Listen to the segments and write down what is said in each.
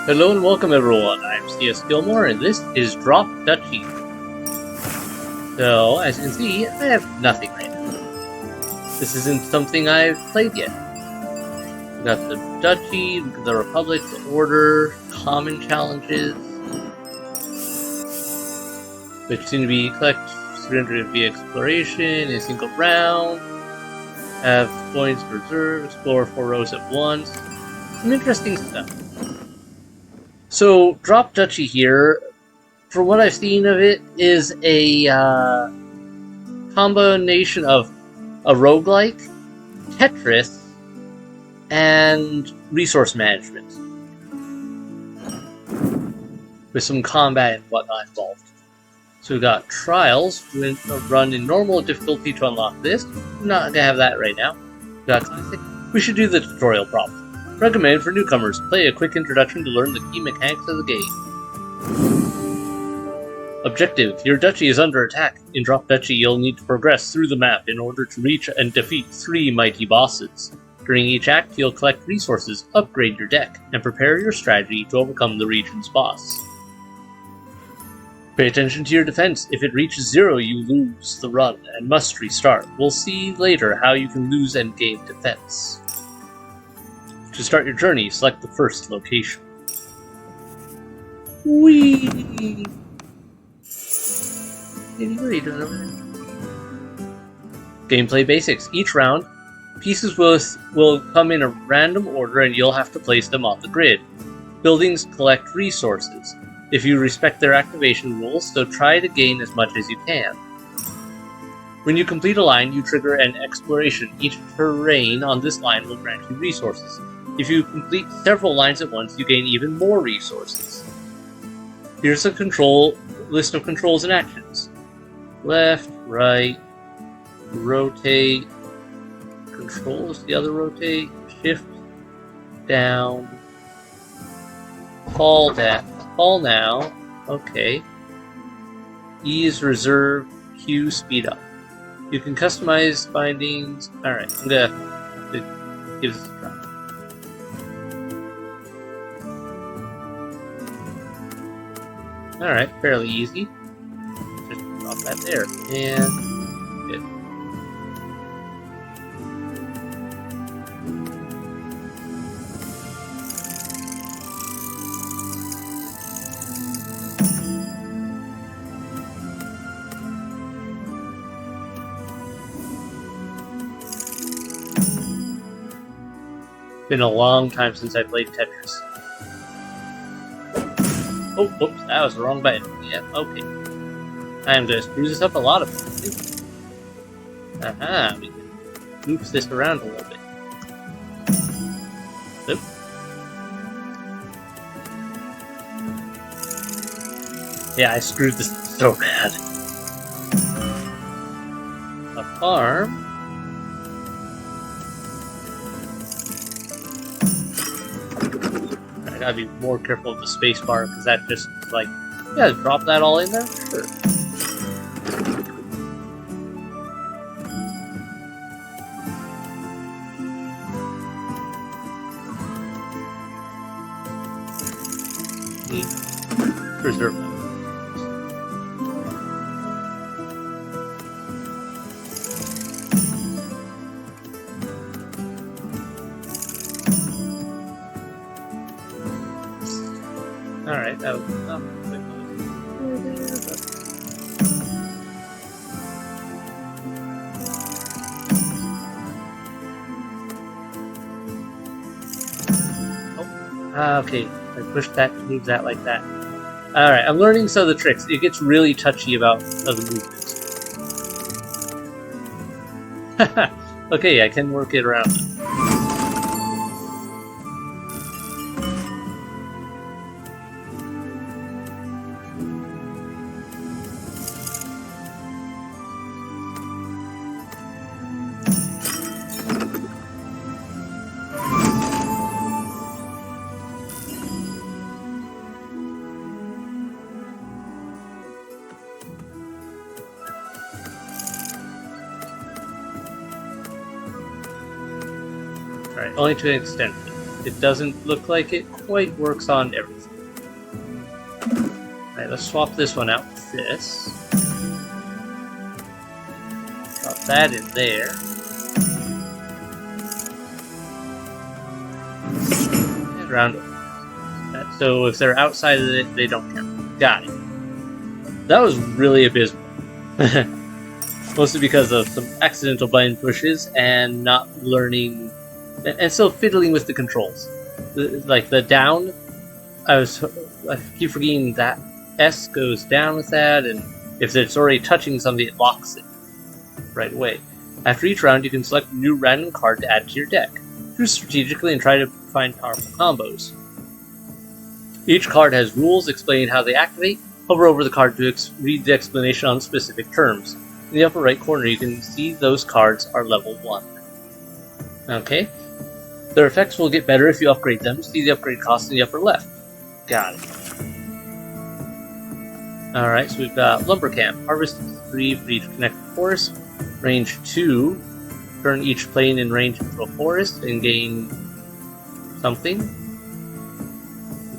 Hello and welcome everyone, I'm C.S.Gilmore and this is Drop Duchy. So, as you can see, I have nothing right now. This isn't something I've played yet. We got the Duchy, the Republic, the Order, common challenges, which seem to be collect 300 via exploration in a single round, have points reserved, explore 4 rows at once, some interesting stuff. So, Drop Duchy here, from what I've seen of it, is a combination of a roguelike, Tetris, and resource management, with some combat and whatnot involved. So we got trials, run in normal difficulty to unlock this. I'm not going to have that right now. We got classic. We should do the tutorial problem. Recommended for newcomers. Play a quick introduction to learn the key mechanics of the game. Objective. Your duchy is under attack. In Drop Duchy, you'll need to progress through the map in order to reach and defeat 3 mighty bosses. During each act, you'll collect resources, upgrade your deck, and prepare your strategy to overcome the region's boss. Pay attention to your defense. If it reaches 0, you lose the run and must restart. We'll see later how you can lose and gain defense. To start your journey, select the first location. Whee! What are you doing over there? Gameplay basics. Each round, pieces will come in a random order and you'll have to place them on the grid. Buildings collect resources, if you respect their activation rules, so try to gain as much as you can. When you complete a line, you trigger an exploration. Each terrain on this line will grant you resources. If you complete several lines at once, you gain even more resources. Here's a list of controls and actions. Left, right, rotate, controls the other rotate, shift, down, fall now, okay. E is reserve, Q speed up. You can customize bindings. Alright, I'm gonna have to give this a try. Alright, fairly easy. Just drop that there. And good. Been a long time since I played Tetris. Oh, whoops, that was the wrong button. Yeah, okay. I'm gonna screw this up a lot of times. Aha, we can oops this around a little bit. Oop. Yeah, I screwed this so bad. A farm. I gotta be more careful of the space bar, because that just, like, yeah, drop that all in there? Sure. Preserve them. Alright, that was not quick. Okay, I pushed that to move that like that. Alright, I'm learning some of the tricks. It gets really touchy about the movement. Okay, I can work it around. Alright, only to an extent. it doesn't look like it quite works on everything. Alright, let's swap this one out with this. Drop that in there. And round over. So if they're outside of it, they don't count. Got it. That was really abysmal. Mostly because of some accidental button pushes and not learning, and still fiddling with the controls. Like the down, I keep forgetting that S goes down with that, and if it's already touching something, it locks it right away. After each round, you can select a new random card to add to your deck. Choose strategically and try to find powerful combos. Each card has rules explaining how they activate. Hover over the card to read the explanation on specific terms. In the upper right corner, you can see those cards are level 1. Okay. Their effects will get better if you upgrade them. See the upgrade cost in the upper left. Got it. Alright, so we've got Lumber Camp. Harvest 3 for each connected forest. Range 2. Turn each plane in range into a forest and gain something.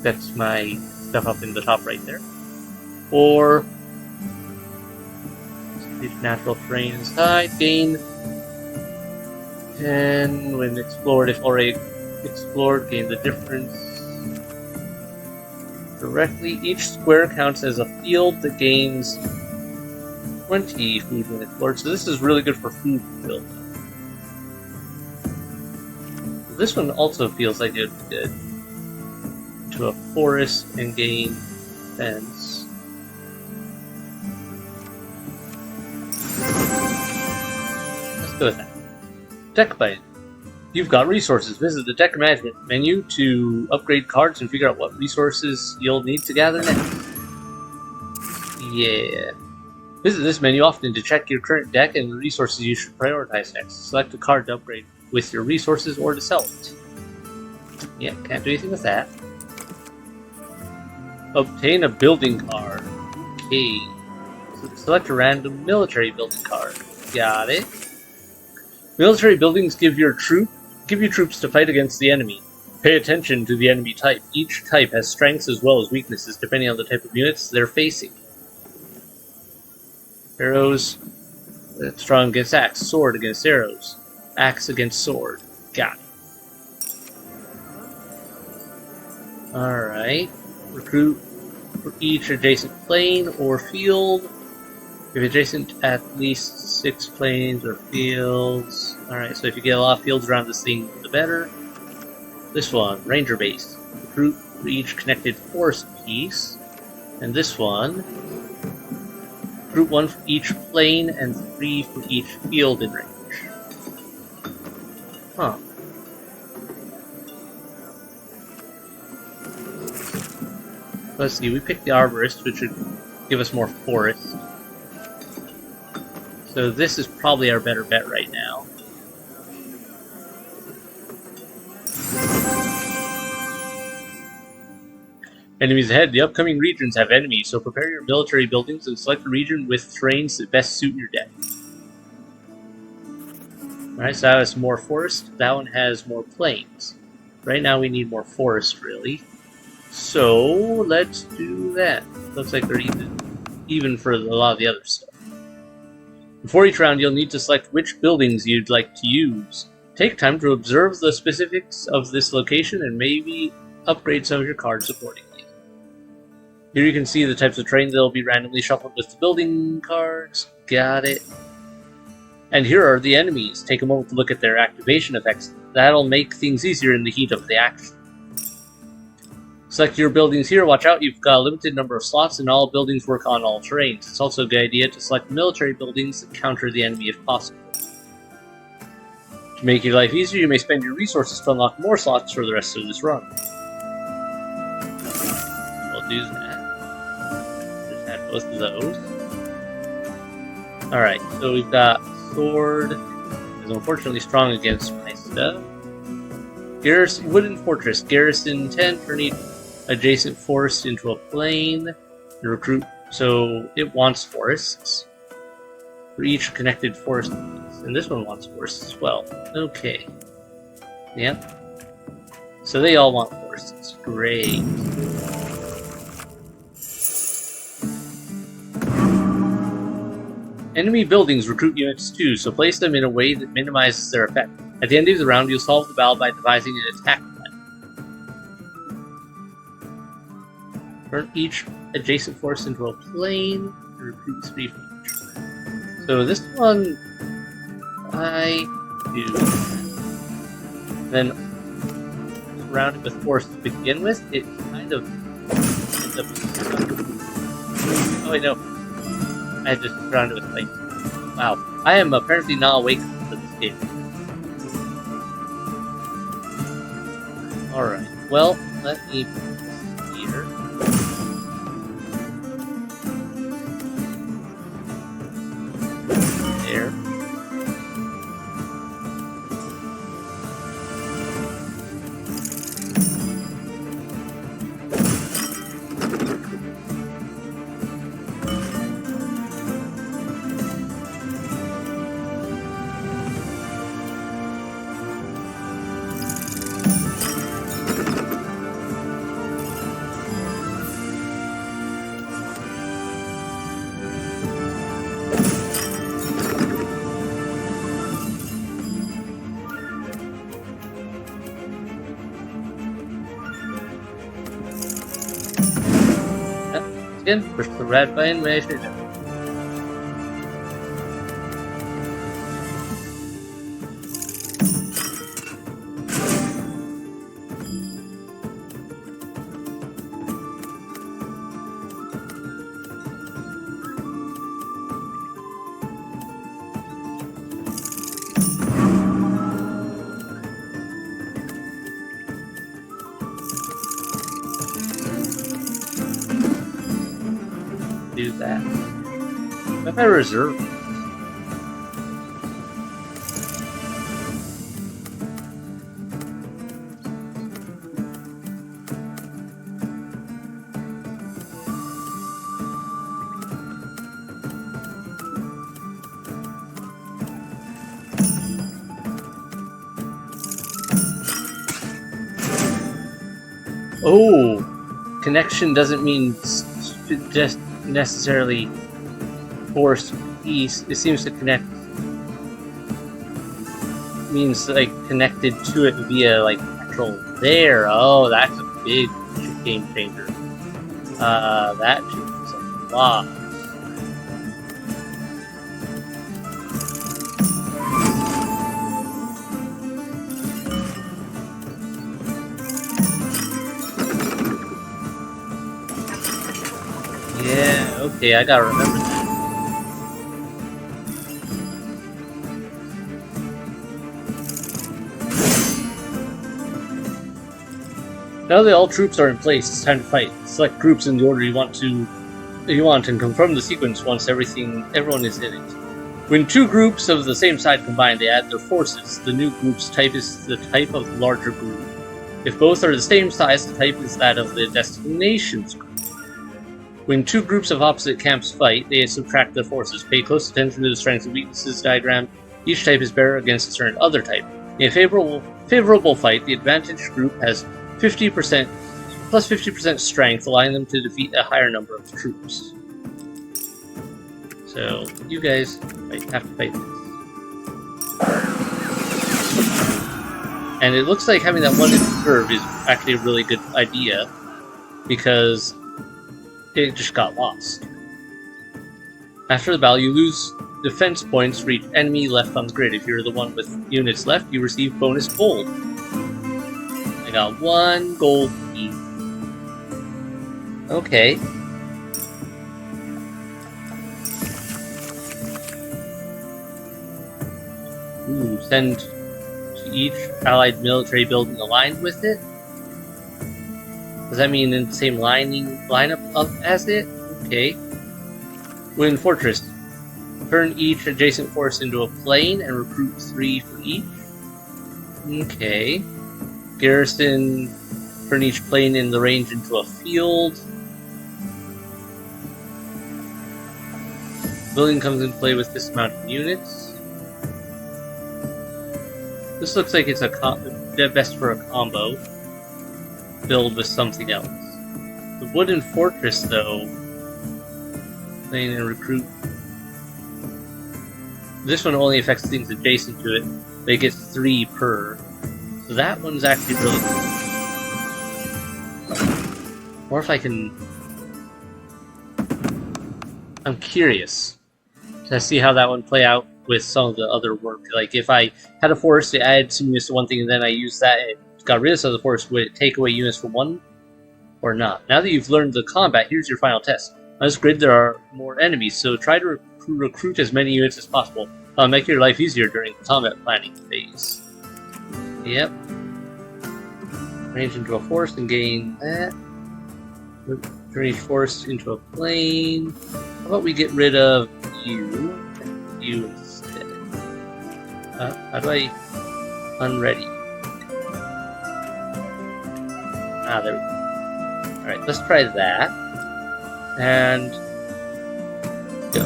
That's my stuff up in the top right there. Or natural terrain inside, gain 10 when explored. If already explored, gain the difference directly. Each square counts as a field that gains 20 food when explored, so this is really good for food build. This one also feels like it would be good. To a forest and gain fence. Let's go with that. Deck button. You've got resources. Visit the deck management menu to upgrade cards and figure out what resources you'll need to gather next. Yeah. Visit this menu often to check your current deck and the resources you should prioritize next. Select a card to upgrade with your resources or to sell it. Yeah, can't do anything with that. Obtain a building card. Okay. Select a random military building card. Got it. Military buildings give you troops to fight against the enemy. Pay attention to the enemy type. Each type has strengths as well as weaknesses depending on the type of units they're facing. Arrows, strong against axe. Sword against arrows. Axe against sword. Got it. Alright. Recruit for each adjacent plane or field. If adjacent at least 6 planes or fields. Alright, so if you get a lot of fields around this thing, the better. This one, Ranger Base. Recruit for each connected forest piece. And this one, recruit 1 for each plane and 3 for each field in range. Huh. Let's see, we picked the Arborist, which would give us more forest. So this is probably our better bet right now. Enemies ahead. The upcoming regions have enemies, so prepare your military buildings and select a region with terrains that best suit your deck. Alright, so that has more forest. That one has more plains. Right now we need more forest, really. So, let's do that. Looks like they're even for a lot of the other stuff. Before each round, you'll need to select which buildings you'd like to use. Take time to observe the specifics of this location and maybe upgrade some of your cards accordingly. Here you can see the types of terrain that will be randomly shuffled with the building cards. Got it. And here are the enemies. Take a moment to look at their activation effects. That'll make things easier in the heat of the action. Select your buildings here. Watch out, you've got a limited number of slots and all buildings work on all terrains. It's also a good idea to select military buildings that counter the enemy if possible. To make your life easier, you may spend your resources to unlock more slots for the rest of this run. We'll do that. Just add both of those. Alright, so we've got Sword. Is unfortunately strong against my stuff. Garrison, Wooden Fortress. Garrison 10, turn each adjacent forest into a plain. And recruit, so it wants forests. For each connected forest piece. And this one wants forests as well. Okay. Yep. So they all want horses. Great. Enemy buildings recruit units too, so place them in a way that minimizes their effect. At the end of the round, you'll solve the battle by devising an attack plan. Turn each adjacent force into a plane and recruit 3 from each. So this one, I do. Then surround it with force to begin with. It kind of ends up. Oh wait, no. I just surrounded it with planes. Wow, I am apparently not awake to this game. Alright, well, let me put this here. There. Again, push the red button when I should have. Do that. What if I reserve? Oh, connection doesn't mean just necessarily force peace. It seems to connect means like connected to it via like actual there. Oh, that's a big game changer. That changes a lot. Yeah, okay, I gotta remember that. Now that all troops are in place, it's time to fight. Select groups in the order you want and confirm the sequence once everyone is in it. When 2 groups of the same side combine, they add their forces. The new group's type is the type of the larger group. If both are the same size, the type is that of the destination's group. When 2 groups of opposite camps fight, they subtract their forces. Pay close attention to the strengths and weaknesses diagram. Each type is better against a certain other type. In a favorable fight, the advantaged group has 50% plus 50% strength, allowing them to defeat a higher number of troops. So, you guys have to fight this. And it looks like having that one in reserve is actually a really good idea, because it just got lost. After the battle, you lose defense points for each enemy left on the grid. If you're the one with units left, you receive bonus gold. I got 1 gold piece. Okay. Ooh, send to each allied military building aligned with it? Does that mean in the same lineup as it? Okay. Win Fortress. Turn each adjacent force into a plane and recruit 3 for each. Okay. Garrison. Turn each plane in the range into a field. Building comes into play with this amount of units. This looks like it's best for a combo. build with something else. The wooden fortress, though, plane and recruit. This one only affects things adjacent to it, but it gets 3 per. So that one's actually really cool. Or if I can... I'm curious to see how that one play out with some of the other work. Like, if I had a forest to add some units to one thing and then I used that and got rid of some of the forest, would it take away units from one or not? Now that you've learned the combat, here's your final test. On this grid there are more enemies, so try to recruit as many units as possible. Make your life easier during the combat planning phase. Yep. Range into a forest and gain that. Turn each forest into a plane. How about we get rid of you? You instead. How do I unready? Ah, there we go. Alright, let's try that. And go.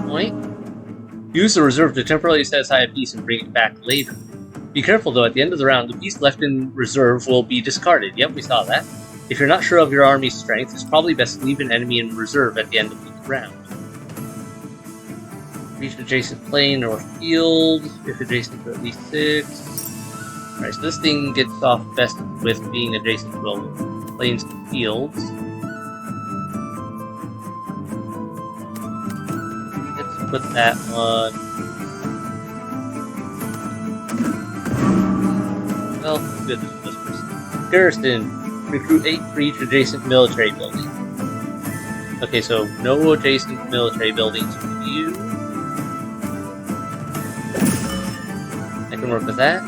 Point. Use the reserve to temporarily set aside a piece and bring it back later. Be careful though, at the end of the round, the piece left in reserve will be discarded. Yep, we saw that. If you're not sure of your army's strength, it's probably best to leave an enemy in reserve at the end of each round. Reach adjacent plane or field, if adjacent to at least 6. Alright, so this thing gets off best with being adjacent to planes and fields. Let's put that one... Well, good with this person. Garrison, recruit 8 for each adjacent military building. Okay, so no adjacent military buildings for you. I can work with that.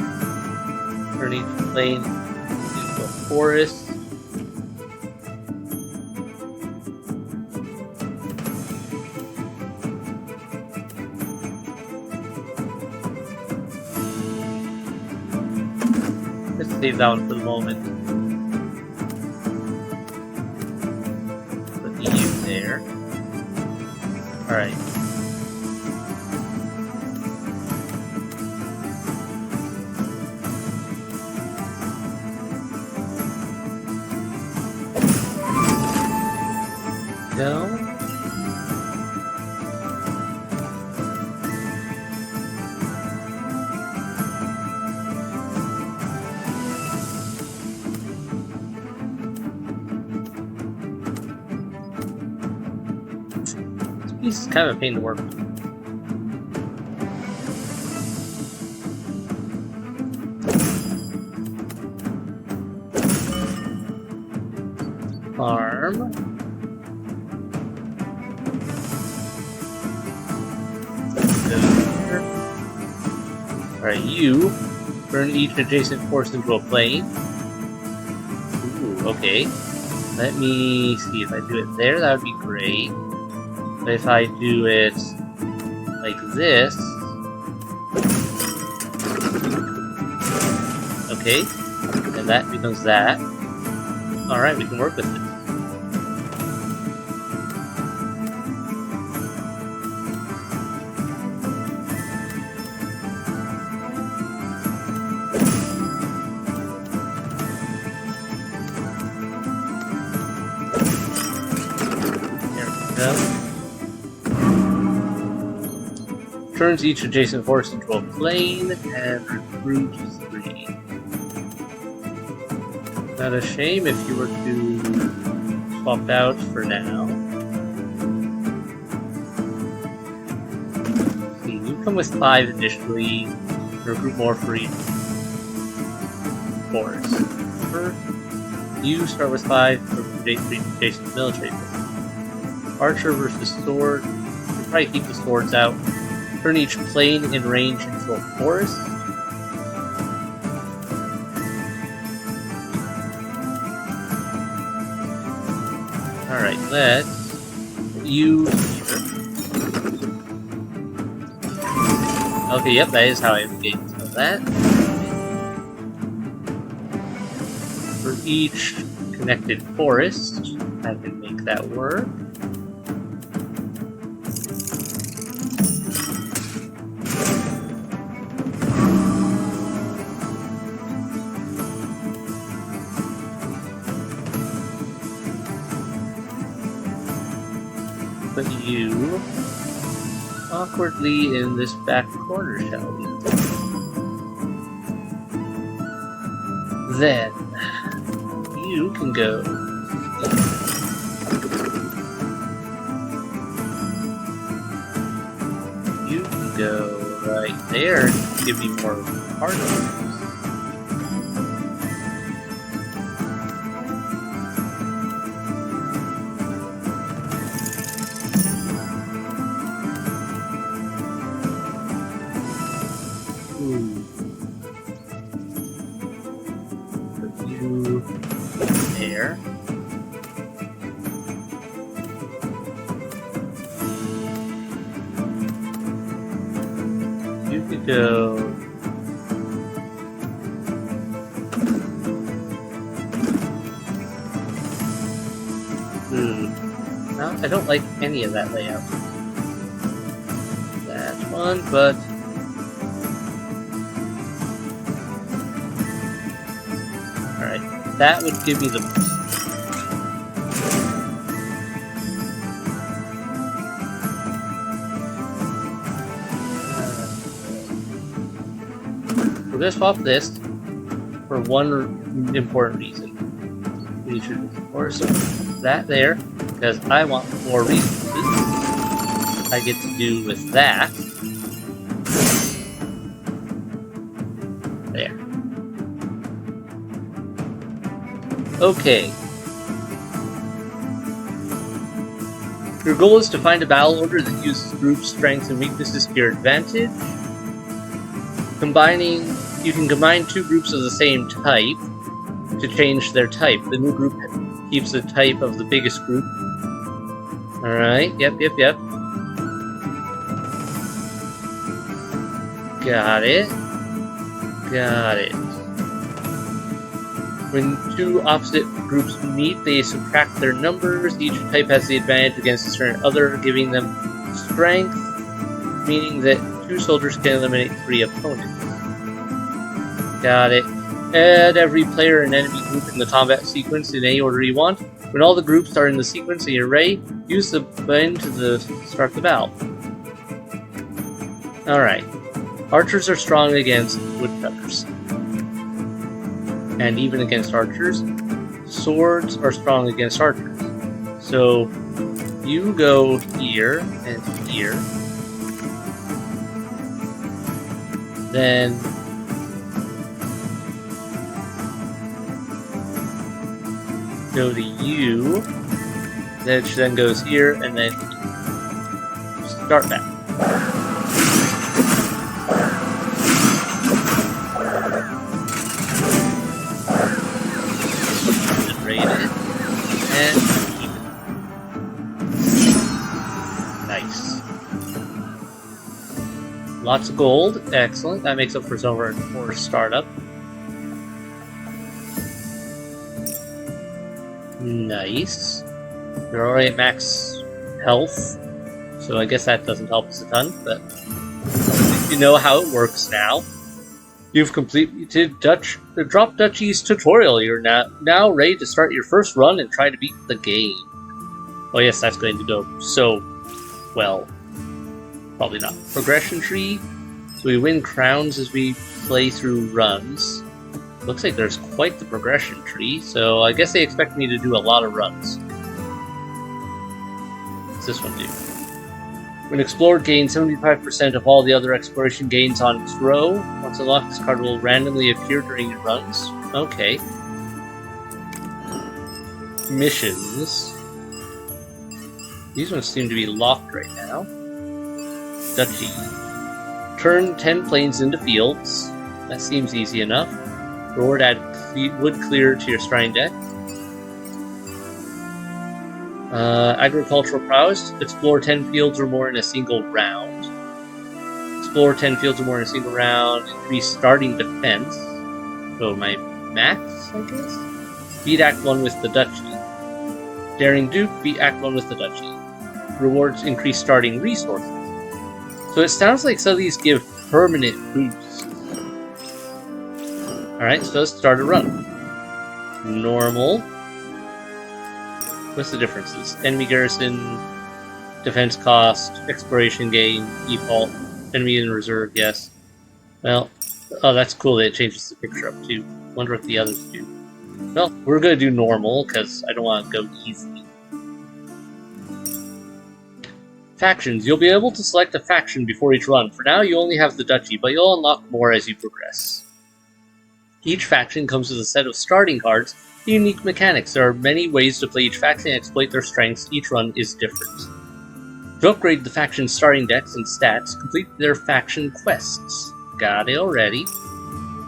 Turn each plane into a forest. Let's save that one for the moment. Put the U there. Alright. Go. This is kind of a pain to work with. Farm. Alright, you turn each adjacent force into a plane. Ooh, okay. Let me see, if I do it there, that would be great. But if I do it like this... Okay, and that becomes that. Alright, we can work with it. Turns each adjacent force into a plane and recruit 3. Not a shame if you were to swap out for now. See, you come with 5 additionally, recruit more for each force. You start with 5 for each adjacent military force. Archer versus sword. We'll probably keep the swords out. Turn each plane in range into a forest. Alright, let's use here. Okay, yep, that is how I engage that. For each connected forest, I can make that work. put you awkwardly in this back corner, shall we? Then you can go. You can go right there and give me more particles. Put you there. You could go. No, I don't like any of that layout. That one, but alright, that would give me the we're gonna swap this for one important reason. We should force that there, because I want more resources. I get to do with that. There. Okay. Your goal is to find a battle order that uses group strengths and weaknesses to your advantage. You can combine two groups of the same type to change their type. The new group keeps the type of the biggest group. Alright, yep. Got it. When two opposite groups meet, they subtract their numbers. Each type has the advantage against a certain other, giving them strength, meaning that two soldiers can eliminate 3 opponents. Got it. Add every player and enemy group in the combat sequence in any order you want. When all the groups are in the sequence in your array, use the button to start the battle. Alright. Archers are strong against woodcutters. And even against archers. Swords are strong against archers. So, you go here and here. Then go to you, which then goes here, and then start back. Raid it, and keep it. Nice. Lots of gold, excellent. That makes up for some of our poor startup. Nice. You're already at max health, so I guess that doesn't help us a ton, but you know how it works now. You've completed the Drop Duchy's tutorial. You're now ready to start your first run and try to beat the game. Oh yes, that's going to go so well. Probably not. Progression tree. So we win crowns as we play through runs. Looks like there's quite the progression tree, so I guess they expect me to do a lot of runs. What's this one do? When explored, gain 75% of all the other exploration gains on its row. Once unlocked, this card will randomly appear during your runs. Okay. Missions. These ones seem to be locked right now. Duchy. Turn 10 plains into fields. That seems easy enough. Reward add wood clear to your shrine deck. Agricultural prowess. Explore 10 fields or more in a single round. Explore 10 fields or more in a single round. Increase starting defense. So my max, I guess? Beat Act 1 with the Duchy. Daring Duke, beat Act 1 with the Duchy. Rewards increase starting resources. So it sounds like some of these give permanent boosts. Alright, so let's start a run. Normal. What's the differences? Enemy garrison, Defense cost, exploration gain, default, enemy in reserve, yes. Well, oh, that's cool that it changes the picture up too. Wonder what the others do. Well, we're gonna do normal, because I don't want to go easy. Factions. You'll be able to select a faction before each run. For now, you only have the Duchy, but you'll unlock more as you progress. Each faction comes with a set of starting cards and unique mechanics. There are many ways to play each faction and exploit their strengths. Each run is different. To upgrade the faction's starting decks and stats, complete their faction quests. Got it already.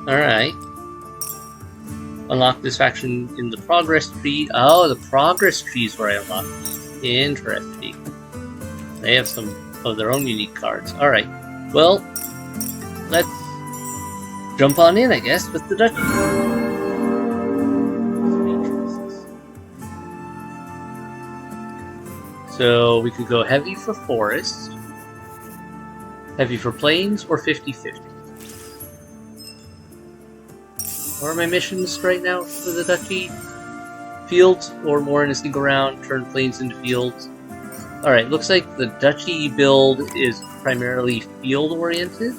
Alright. Unlock this faction in the progress tree. Oh, the progress tree is where I unlock these. Interesting. They have some of their own unique cards. Alright. Well, let's jump on in, I guess, with the Duchy. So we could go heavy for forest, heavy for plains, or 50-50. What are my missions right now for the Duchy? Fields, or more in a single round, turn plains into fields. Alright, looks like the Duchy build is primarily field-oriented.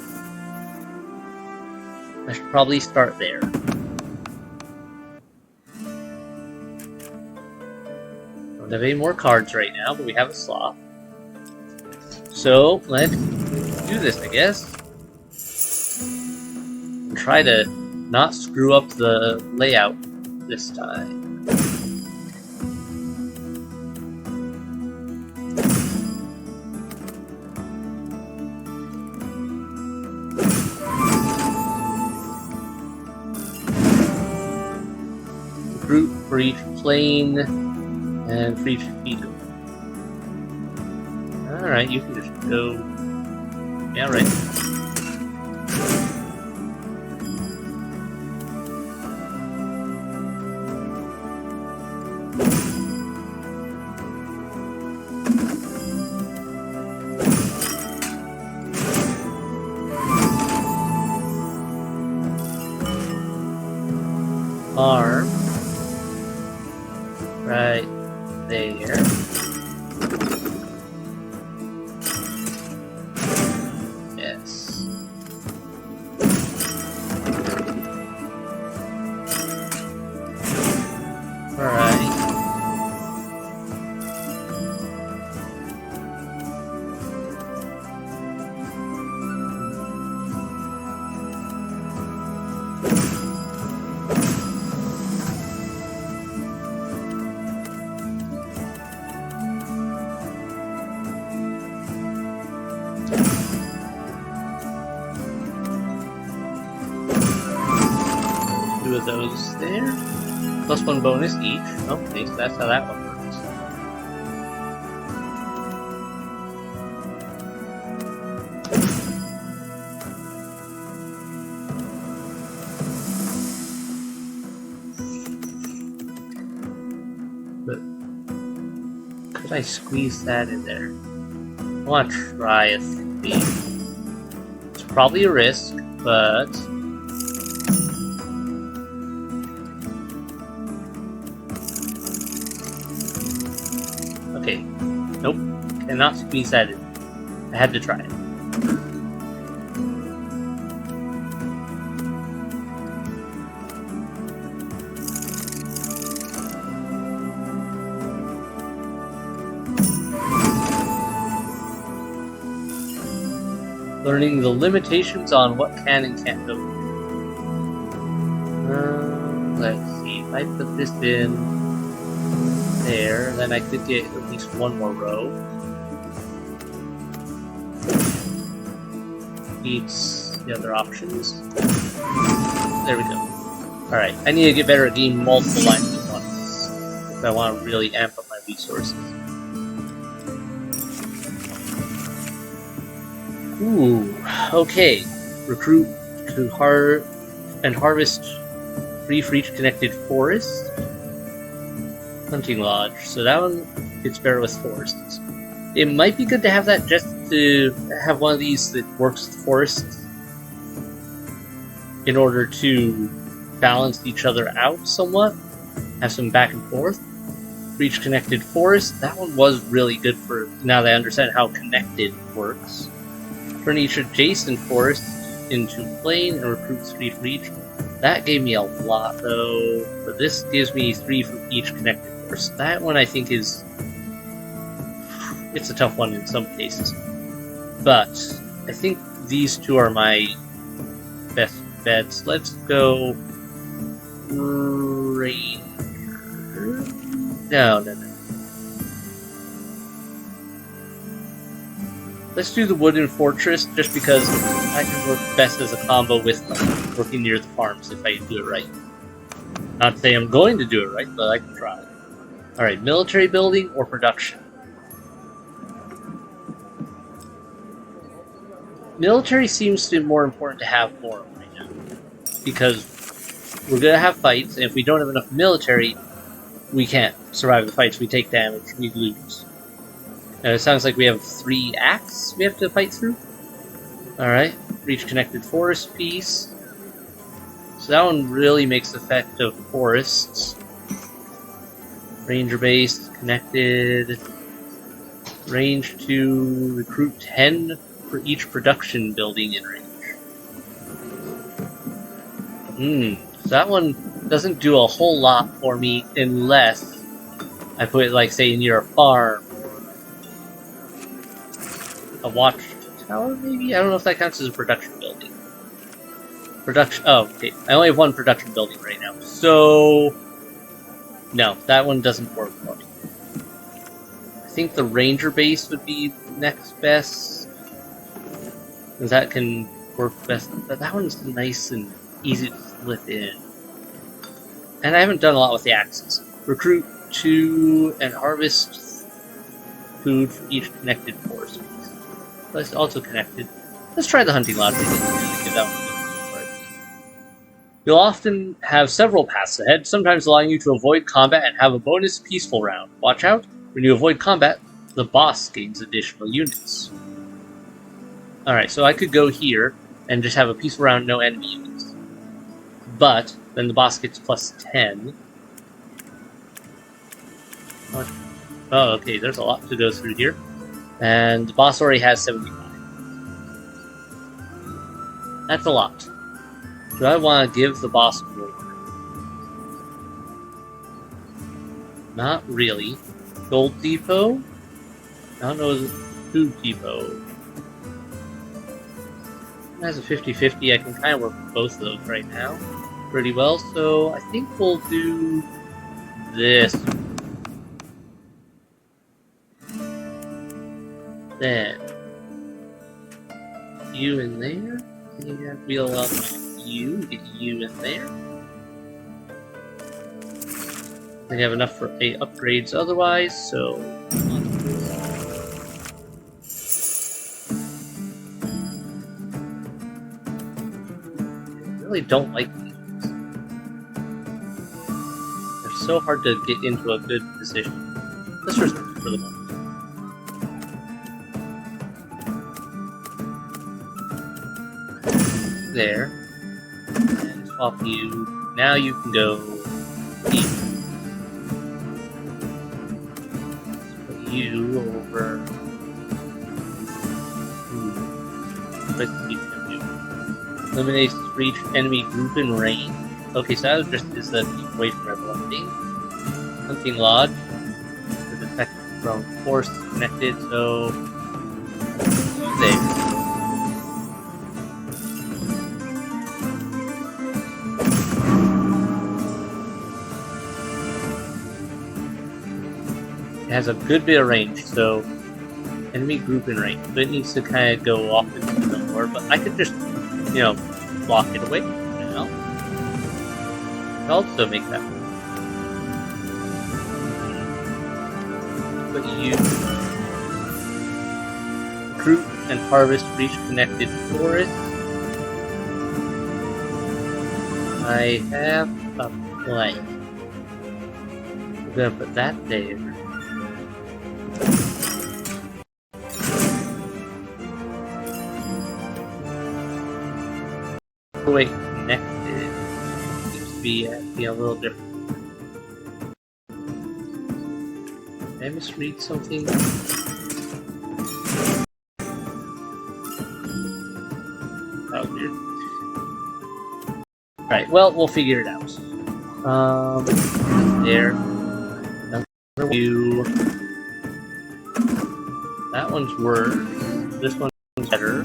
I should probably start there. Don't have any more cards right now, but we have a slot. So, let's do this, I guess. And try to not screw up the layout this time. Recruit for each plane and for each field. Alright, you can just go. Yeah, right. Arm. Right there. Yes. Alright. Two of those there. Plus one bonus each. Okay, so that's how that one works. But could I squeeze that in there? I want to try a thing. It's probably a risk, but okay. Nope. Cannot squeeze that in. I had to try it. Learning the limitations on what can and can't go. Let's see. If I put this in there, then I could get at least one more row. Beats the other options. There we go. Alright, I need to get better at getting multiple lines at once if I want to really amp up my resources. Ooh, okay. Recruit to harvest free for each connected forest. Hunting lodge. So that one fits better with forests. It might be good to have that just to have one of these that works with forests in order to balance each other out somewhat. Have some back and forth. Reach connected forest. That one was really good for now that I understand how connected works. Turn each adjacent forest into plain and recruit 3 for each. That gave me a lot though, but this gives me 3 for each connected forest. That one I think is... it's a tough one in some cases. But I think these two are my best bets. Let's go... Ranger... No. Let's do the wooden fortress, just because I can work best as a combo with working near the farms if I do it right. Not to say I'm going to do it right, but I can try. Alright, military building or production? Military seems to be more important to have more of right now. Because we're going to have fights, and if we don't have enough military, we can't survive the fights. We take damage, we lose. It sounds like we have 3 acts we have to fight through. Alright, reach connected forest piece. So that one really makes the effect of forests. Ranger base, connected. Range to recruit 10 for each production building in range. So that one doesn't do a whole lot for me unless I put it, like, say, near a farm. A watchtower, maybe? I don't know if that counts as a production building. Oh, okay. I only have 1 production building right now. So... no, that one doesn't work for me. I think the ranger base would be next best. Because that can work best. But that one's nice and easy to slip in. And I haven't done a lot with the axes. Recruit 2 and harvest food for each connected forest piece. But it's also connected. Let's try the hunting lodge. Give that one a go. You'll often have several paths ahead, sometimes allowing you to avoid combat and have a bonus peaceful round. Watch out, when you avoid combat, the boss gains additional units. Alright, so I could go here and just have a peaceful round, no enemy units. But then the boss gets plus 10. Oh, okay, there's a lot to go through here. And the boss already has 75. That's a lot. Do I want to give the boss more? Not really. Gold Depot? I don't know, Food Depot. It has a 50-50. I can kind of work with both of those right now pretty well, so I think we'll do this. Then, you in there. Yeah, wheel up you, get you in there. They have enough for 8 upgrades otherwise, so... I really don't like these ones. They're so hard to get into a good position. Let's just for the moment. There, and swap you. Now you can go here. Put you over. What do you do? Eliminates each enemy group in range. Okay, so that just is the away from everything. Hunting lodge. The detect from force connected, so there. Has a good bit of range, so enemy group in range. But it needs to kind of go off into the more. But I could just, you know, block it away. You know, I'll also make that. But you recruit and harvest reach connected forest. I have a plan. I'm gonna put that there. Wait, connected seems to be a little different. I misread something? Oh, weird. Alright, well, we'll figure it out. There. Another view. That one's worse. This one's better.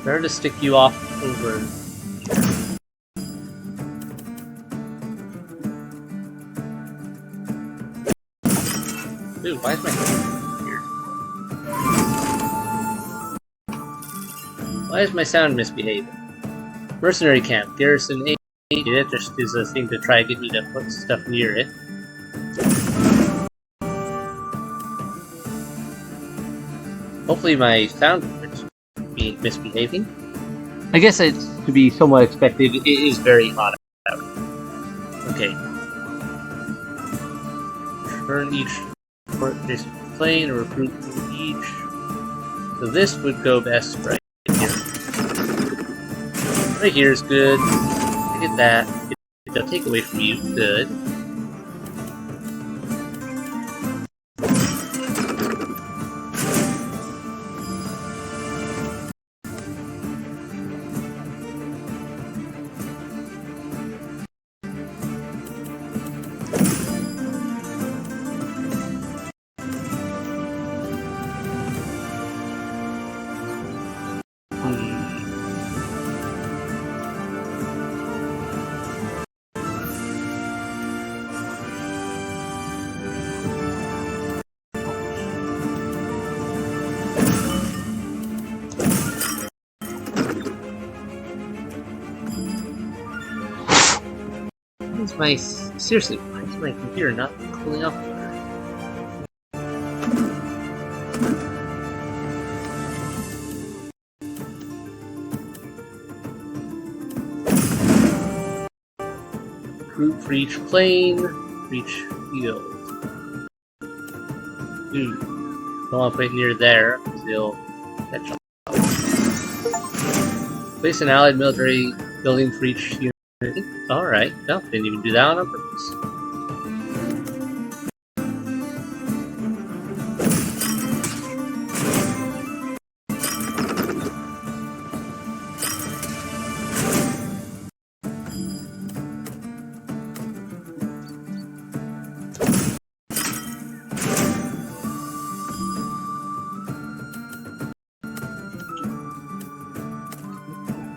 Better to stick you off over. Dude, why is my sound weird? Why is my sound misbehaving? Mercenary camp, garrison 8. It just is a thing to try to get me to put stuff near it. Hopefully my sound is misbehaving. I guess it's to be somewhat expected. It is very hot out. Okay. Turn each this plane or recruit from each. So this would go best right here. Right here is good. Get that. It'll take away from you. Good. Seriously, why is my computer not cooling off? Group for each plane, for each field. Dude, don't want to put it near there, because they'll catch up. Place an allied military building for each unit. Alright, no, didn't even do that on purpose.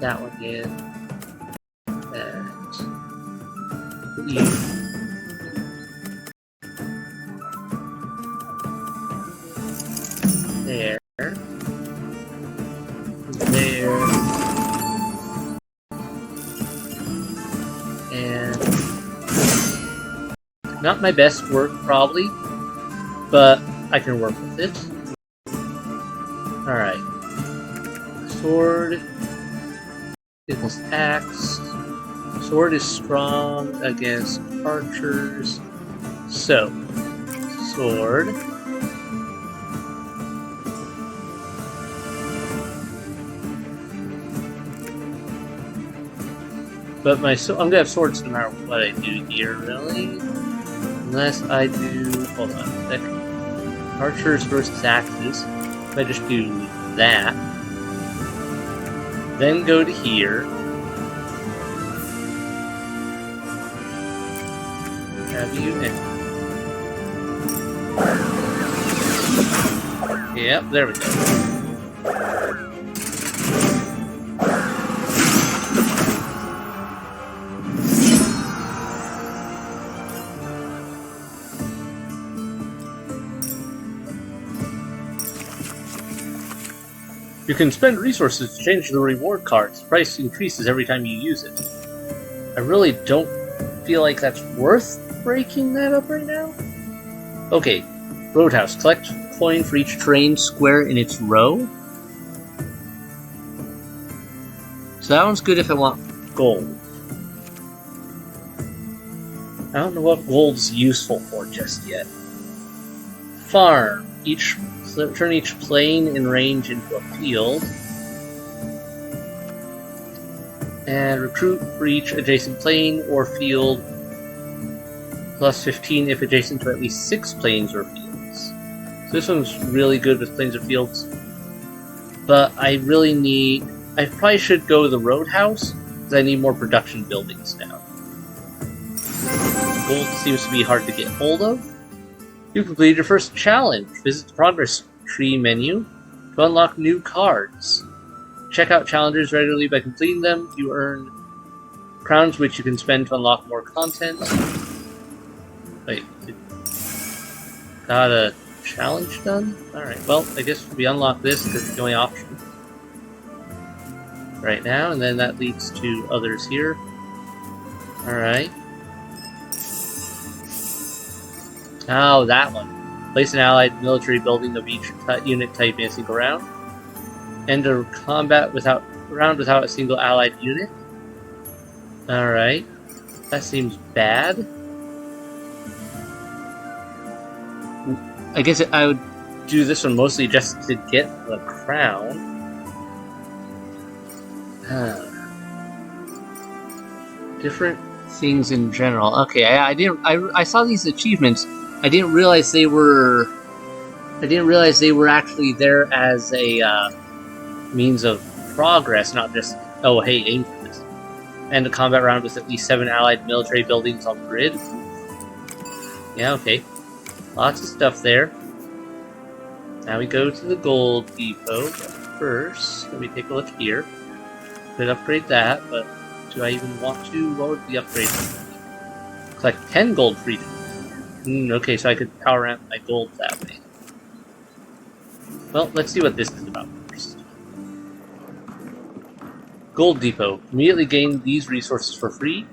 That one in. You. There. There. And not my best work, probably, but I can work with it. Alright. Sword equals axe. Sword is strong against archers. So, sword. But I'm gonna have swords no matter what I do here, really. Unless I do. Hold on a second. Archers versus axes. If I just do that. Then go to here. Have you in? Yep, there we go. You can spend resources to change the reward cards. The price increases every time you use it. I really don't feel like that's worth breaking that up right now. Okay, Roadhouse. Collect coin for each terrain square in its row. So that one's good if I want gold. I don't know what gold's useful for just yet. Farm. Turn each plane in range into a field. And recruit for each adjacent plane or field, plus 15 if adjacent to at least 6 planes or fields. So this one's really good with planes or fields. But I really need... I probably should go to the roadhouse, because I need more production buildings now. Gold seems to be hard to get hold of. You completed your first challenge. Visit the progress tree menu to unlock new cards. Check out challenges regularly. By completing them, you earn crowns which you can spend to unlock more content. Wait, got a challenge done? Alright, well, I guess we unlock this because it's the only option right now, and then that leads to others here. Alright. Oh, that one. Place an allied military building of each unit type in a single round. End a combat round without a single allied unit. Alright. That seems bad. I guess I would do this one mostly just to get the crown. Different things in general. Okay, I saw these achievements. I didn't realize they were actually there as a means of progress, not just, oh hey, aim for this. And a combat round with at least 7 allied military buildings on the grid. Yeah, okay. Lots of stuff there. Now we go to the gold depot. But first, let me take a look here. Could upgrade that, but do I even want to? What would the upgrade be? Collect 10 gold freedom. Okay, so I could power amp my gold that way. Well, let's see what this is about first. Gold depot. Immediately gain these resources for free,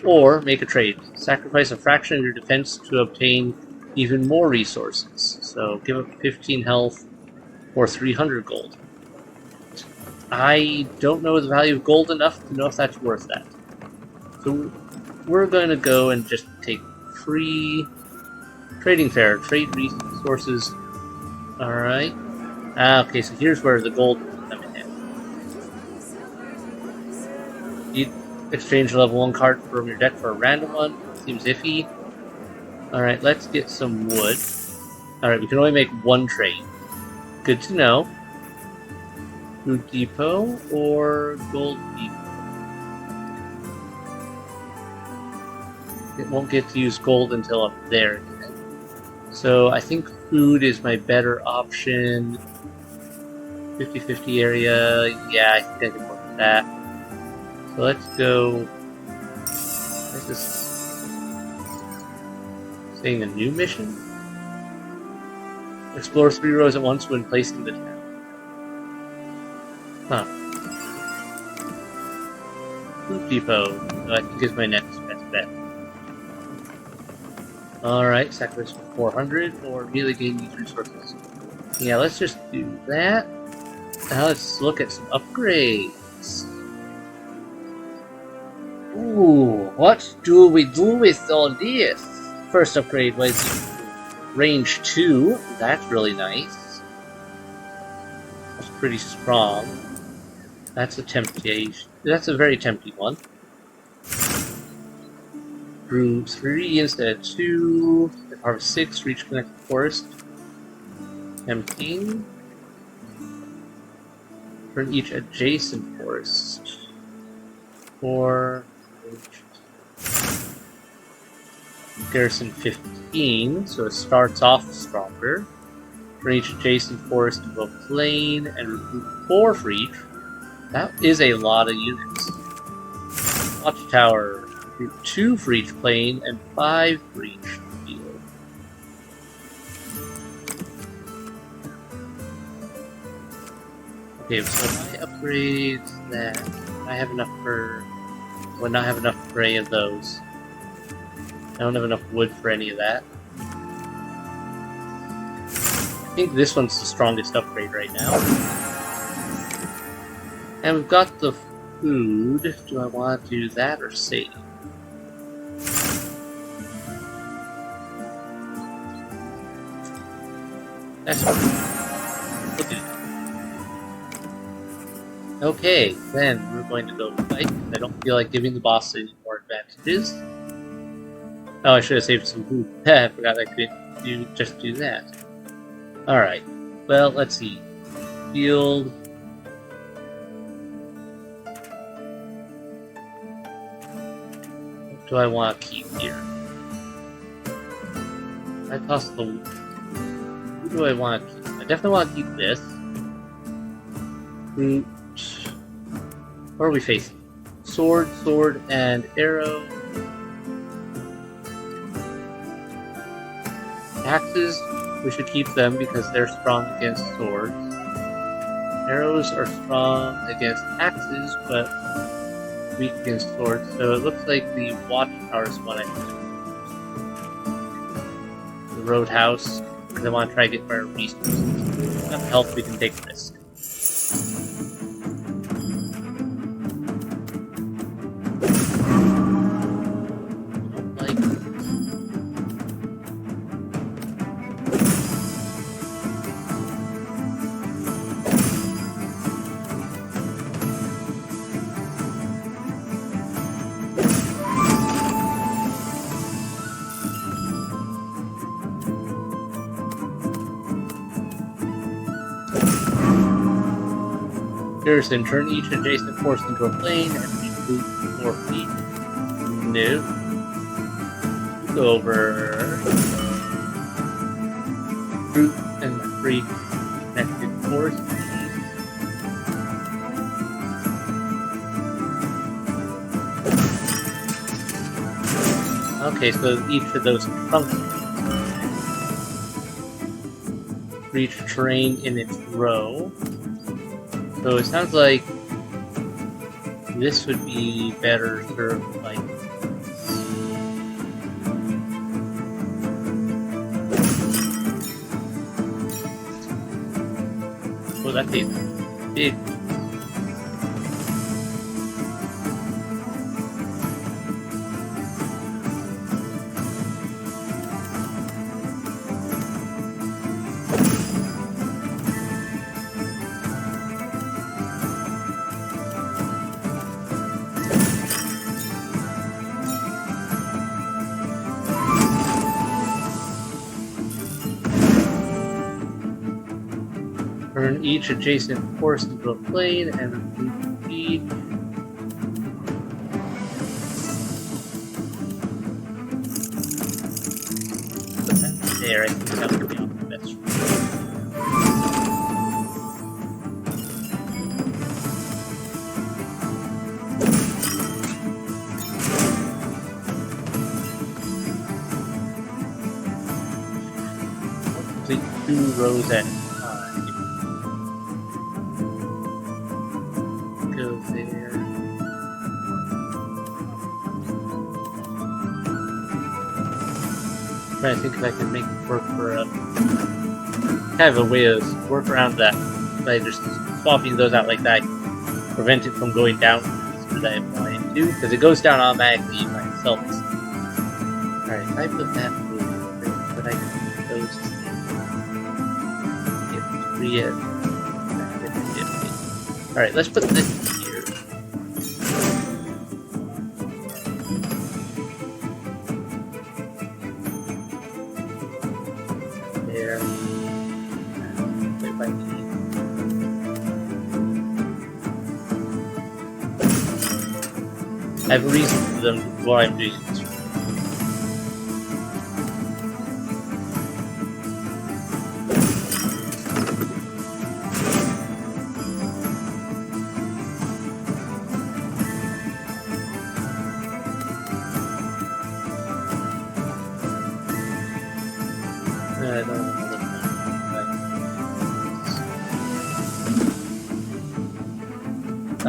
or make a trade. Sacrifice a fraction of your defense to obtain even more resources. So give up 15 health or 300 gold. I don't know the value of gold enough to know if that's worth that. So we're going to go and just take free trading fair. Trade resources. Alright. Okay, so here's where the gold will come in. You exchange a level 1 card from your deck for a random one. Seems iffy. Alright, let's get some wood. Alright, we can only make one trade. Good to know. Food depot or gold depot? It won't get to use gold until up there again. So I think food is my better option. 50-50 area. Yeah, I think I can work with that. So let's go. Is this saying a new mission? Explore 3 rows at once when placing the town. Huh. Food depot, I think is my next best bet. Alright, sacrifice for 400 or immediately gain these resources. Yeah, let's just do that. Now let's look at some upgrades. Ooh, what do we do with all this? First upgrade was range 2. That's really nice. That's pretty strong. That's a temptation. That's a very tempting one. Brew 3 instead of 2. Harvest 6. Reach connected forest. Tempting. Turn each adjacent forest. 4. Garrison 15, so it starts off stronger. For each adjacent forest to a plane and recruit 4 for each. That is a lot of units. Watchtower, recruit 2 for each plane and 5 for each field. Okay, so my upgrades that I have enough for. Would not have enough for any of those. I don't have enough wood for any of that. I think this one's the strongest upgrade right now. And we've got the food. Do I want to do that or save? That's fine. We'll do that. Okay, then we're going to go fight. I don't feel like giving the boss any more advantages. Oh, I should have saved some food. I forgot I could just do that. Alright, well, let's see. Field. What do I want to keep here? I toss the... Who do I want to keep? I definitely want to keep this. Root. Where are we facing? Sword, sword, and arrow. Axes, we should keep them because they're strong against swords. Arrows are strong against axes, but weak against swords. So it looks like the watchtower is one I can. The roadhouse, because I want to try to get more resources. Enough health, we can take risk. Garrison, turn each adjacent force into a plane and recruit 4 feet. No. Go over. Recruit and 3 connected force. Okay, so each of those trunks reach terrain in its row. So it sounds like this would be better served like oh, that's a big turn each adjacent force into a plane and repeat. There, I think that would be on the best. Complete 2 rows at I think if I can make it work for kind of a way to work around that by just swapping those out like that, prevent it from going down so that I want to, because it goes down automatically by itself. Alright, if I put that through, but I can put those to Alright, let's put this here. There. If I need. I have a reason for them why I'm doing this. I don't know. I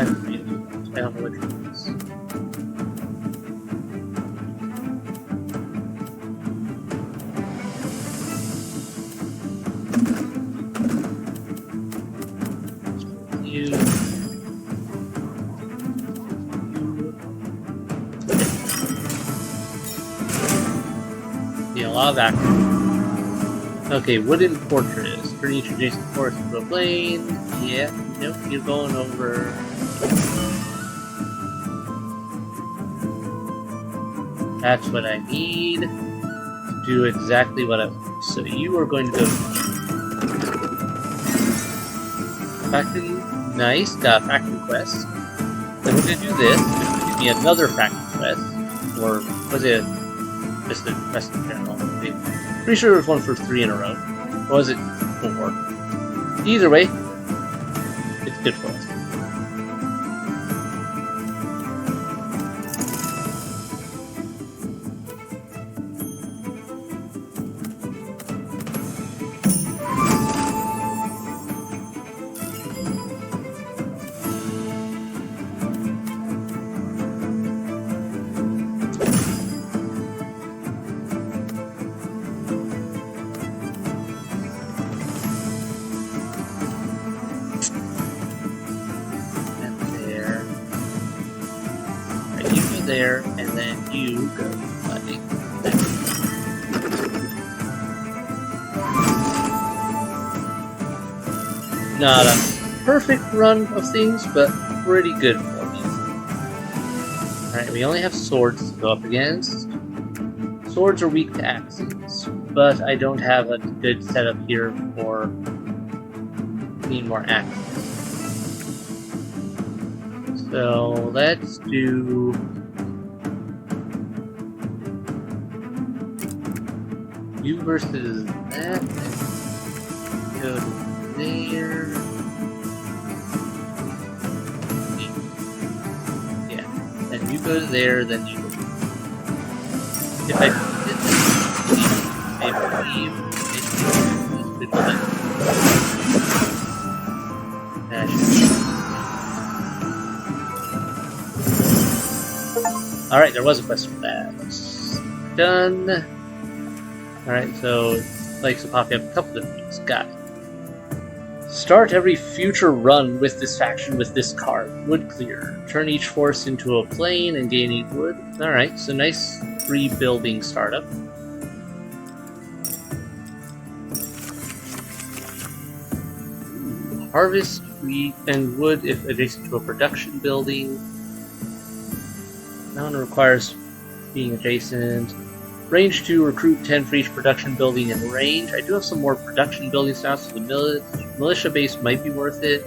don't know which one it is. A lot of action. Okay, wooden fortress. Turn each adjacent force into a plane. Yeah, nope, you're going over. That's what I need to do exactly what I want. So you are going to go factory. Nice, got a factory quest. Then we're going to do this, which will give me another factory quest. Or was it just a quest in general? Pretty sure it was one for 3 in a row. Or was it 4? Either way, it's good for us. There, and then you go like that. Not a perfect run of things, but pretty good for me. Alright, we only have swords to go up against. Swords are weak to axes, but I don't have a good setup here for need more axes. So let's do you versus that, and go to there. Yeah, and you go to there, then you go. If I did this, I believe it will then. Alright, there was a quest for that. Done. Alright, so likes to pop up a couple of things. Got it. Start every future run with this faction with this card. Wood clear. Turn each force into a plane and gain 8 wood. Alright, so nice free building startup. Harvest wheat and wood if adjacent to a production building. That one requires being adjacent. Range 2, recruit 10 for each production building in range. I do have some more production buildings now, so the militia base might be worth it.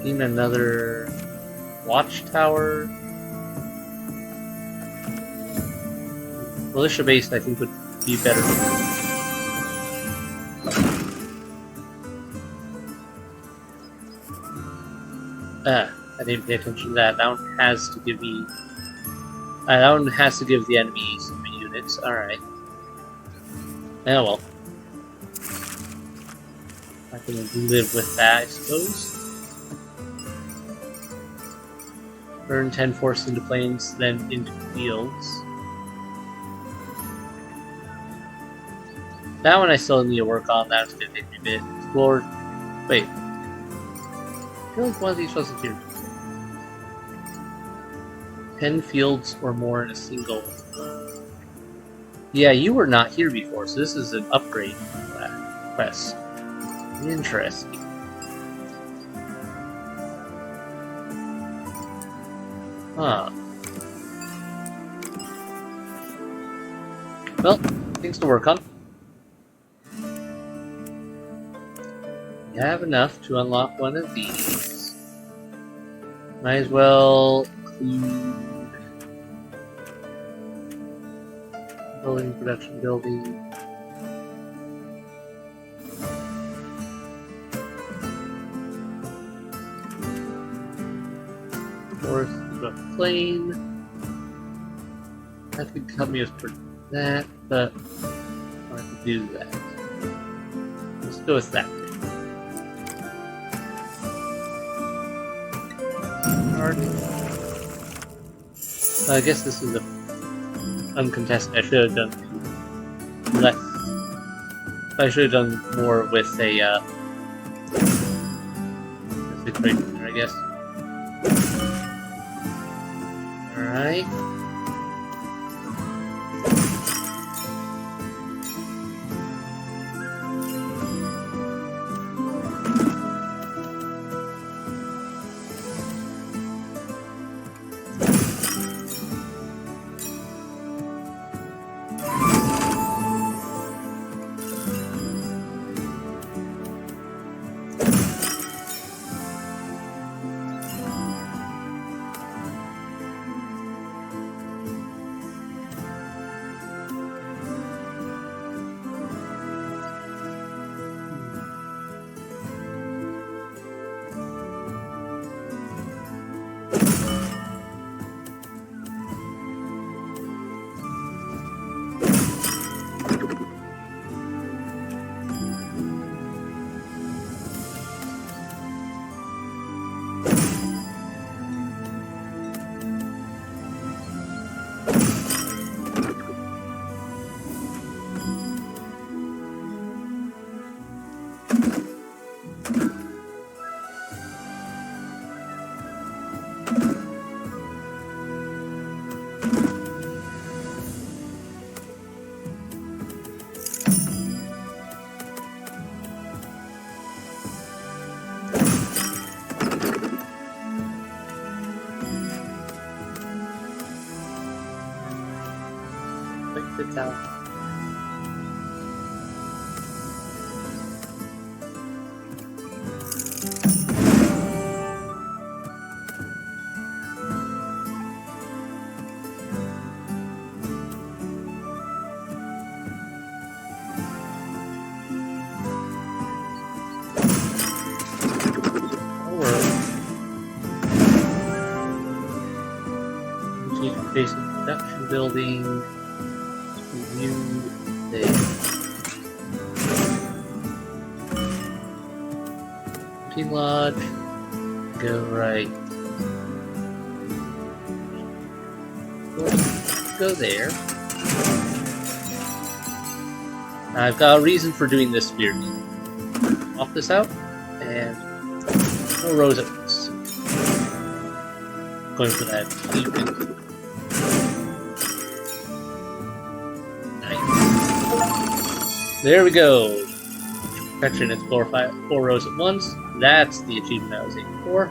Gain another watchtower. Militia base, I think, would be better. I didn't pay attention to that. That one has to give me. That one has to give the enemy some units. Alright. Oh well. I can live with that, I suppose. Burn 10 force into planes, then into fields. That one I still need to work on. That's going to take me a bit. Explore. Wait. I feel like one of these wasn't here. 10 fields or more in a single. Yeah, you were not here before, so this is an upgrade quest. Interesting. Huh. Well, things to work on. We have enough to unlock one of these. Might as well include building, production building. Force a plane. That could cut me for that, but I have to do that. Let's go with that. I guess this is a uncontested. I should have done less. I should have done more with a situation there, I guess. Alright. lights out. Facing production building, review there. Team lodge, go right. Go there. Now I've got a reason for doing this sphere. Off this out, and no rows at once. Going for that defense. There we go. Protection, it's 4 rows at once. That's the achievement I was aiming for.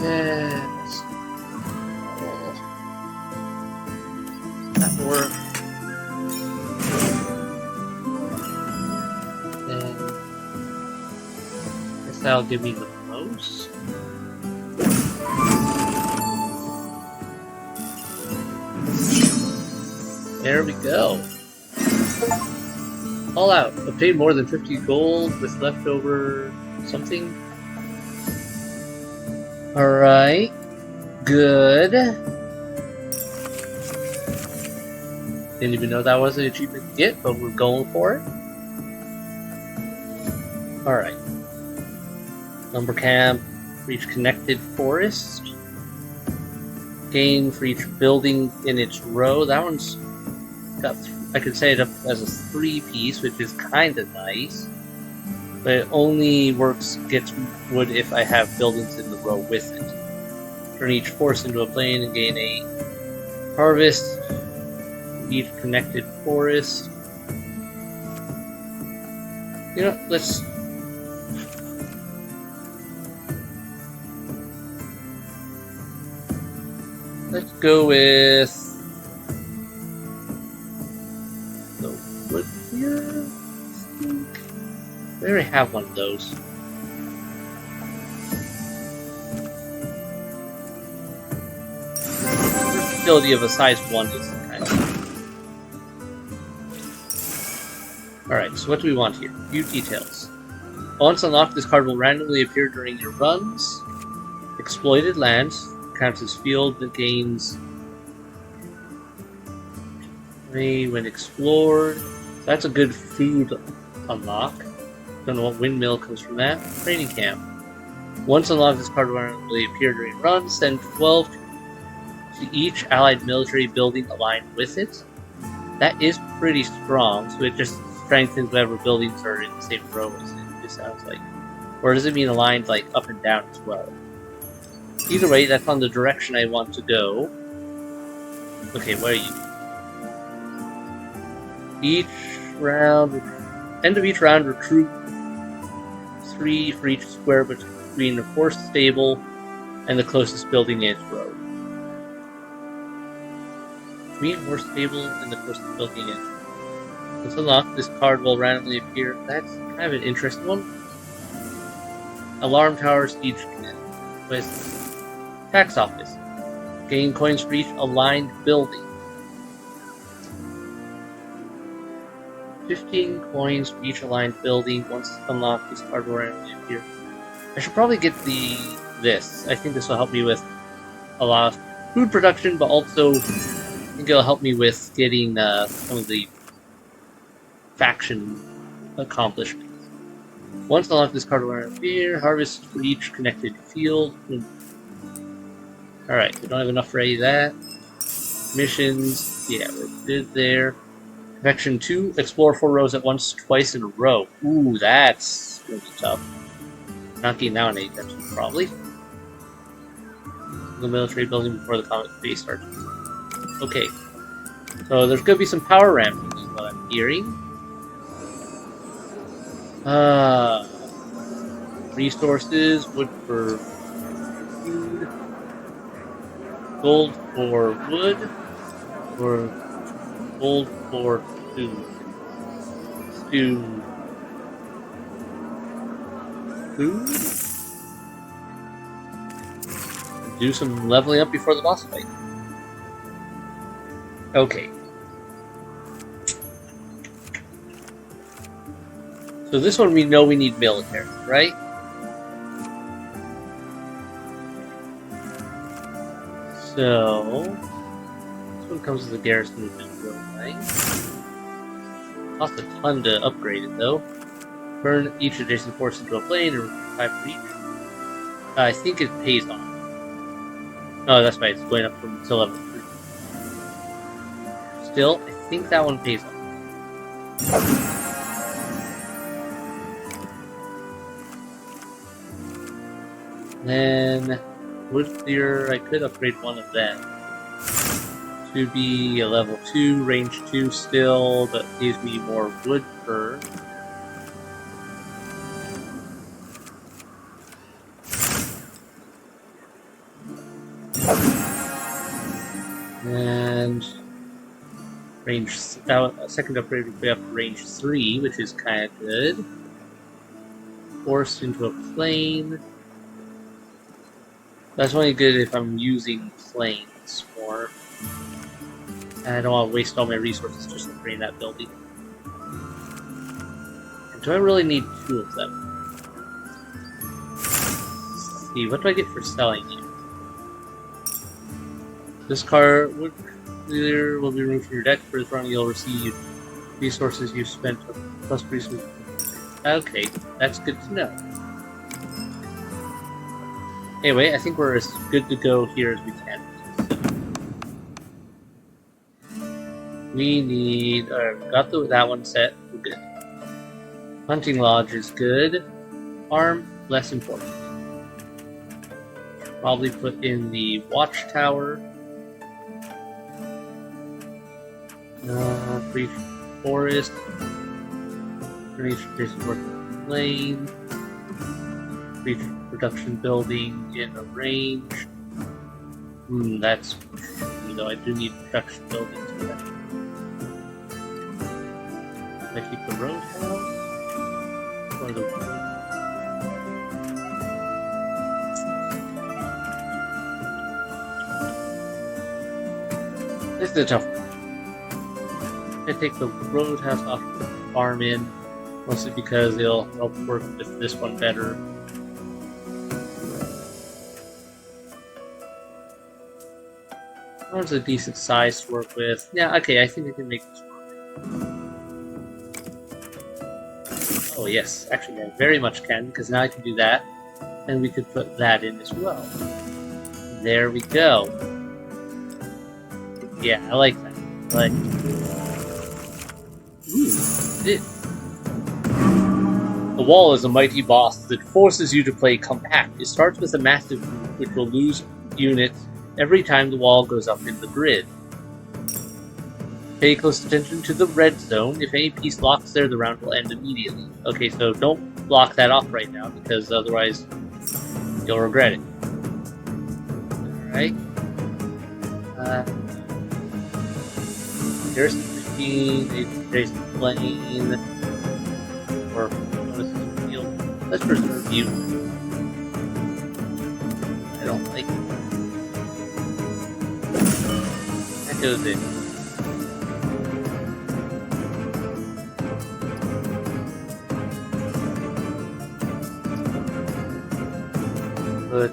Yes. Oh. That worked. And I guess that'll give me the most. There we go. All out. I paid more than 50 gold with leftover something. Alright. Good. Didn't even know that was an achievement to get, but we're going for it. Alright. Lumber camp. Reach connected forest. Gain for each building in its row. That one's got, I could set it up as a 3-piece, which is kind of nice. But it only gets wood if I have buildings in the row with it. Turn each forest into a plane and gain a harvest. Each connected forest. You know, let's go with the wood here. I already have one of those. Versatility of a size 1 is kind of. Alright, so what do we want here? Few details. Once unlocked, this card will randomly appear during your runs. Exploited land counts as field that gains when explored. So that's a good food unlock. Don't know what windmill comes from that. Training camp. Once unlocked, this card will randomly appear during runs. Send 12 to each allied military building aligned with it. That is pretty strong, so it just strengthens whatever buildings are in the same row as it sounds like. Or does it mean aligned like up and down as well? Either way, that's on the direction I want to go. Okay, where are you? End of each round, recruit 3 for each square between the forest stable and the closest building in its row. 3 more stable and the closest building in. Once unlocked, this card will randomly appear. That's kind of an interesting one. Alarm tower siege with tax office. Gain coins for each aligned building. 15 coins for each aligned building. Once unlocked, this card will randomly appear. I should probably get this. I think this will help me with a lot of food production, but also I think it'll help me with getting some of the faction accomplishments. Once unlocked, this card will appear. Harvest for each connected field. Alright, we don't have enough for any of that. Missions, yeah, we're good there. Section 2, explore 4 rows at once, twice in a row. Ooh, that's gonna be tough. Not getting that one anytime soon, probably. The military building before the comet phase starts. Okay. So there's gonna be some power ramping, is what I'm hearing. Resources, wood for food, gold for wood, or gold for food. Food? Do some leveling up before the boss fight. Okay. So this one we know we need military, right? So this one comes with a garrison of roguelike. Costs a ton to upgrade it though. Burn each adjacent force into a plane and 5 for each. I think it pays off. Oh, that's right, it's going up from to level 3. Still, I think that one pays off. Then, wood clear, I could upgrade one of them. To be a level 2, range 2 still, but gives me more wood per. And range second upgrade would be up to range 3, which is kind of good. Force into a plane. That's only good if I'm using planes more. And I don't want to waste all my resources just upgrading that building. And do I really need 2 of them? Let's see, what do I get for selling you? This card will be removed from your deck. Further on, you'll receive resources you spent plus resources. Okay, that's good to know. Anyway, I think we're as good to go here as we can. We need. Got that one set. We're good. Hunting Lodge is good. Arm, less important. Probably put in the Watchtower. Brief Forest. Brief Lane. Brief Production Building in a range. That's. Though I do need production buildings for that. Can I keep the roadhouse? Or the road? This is a tough one. I take the roadhouse off the farm in, mostly because it'll help work with this one better. That one's a decent size to work with. Yeah, okay, I think I can make this work. Oh yes, actually I very much can, because now I can do that, and we could put that in as well. There we go. Yeah, I like that. I like it. Ooh, it. The wall is a mighty boss that forces you to play compact. It starts with a massive group, which will lose units every time the wall goes up in the grid. Pay close attention to the red zone. If any piece locks there, the round will end immediately. Okay, so don't block that off right now, because otherwise you'll regret it. Alright. There's there's the plane. Or field. Let's preserve you. I don't like it. That goes in. put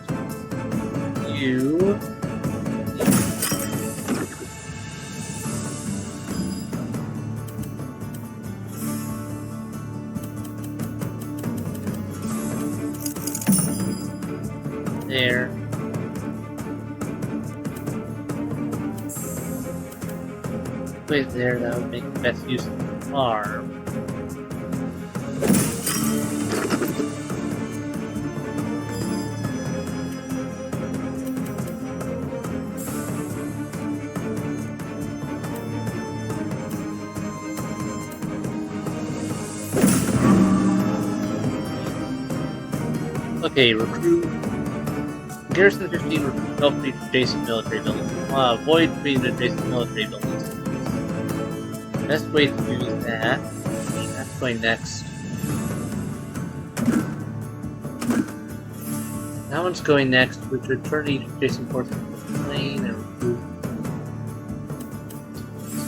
you there. Wait there, that would make the best use of the farm. Okay, recruit. Garrison 15, recruit 12 for each adjacent military buildings. Avoid creating adjacent military buildings. Best way to do that. Okay, that's going next. That one's going next, which would turn each adjacent force into a plane and recruit.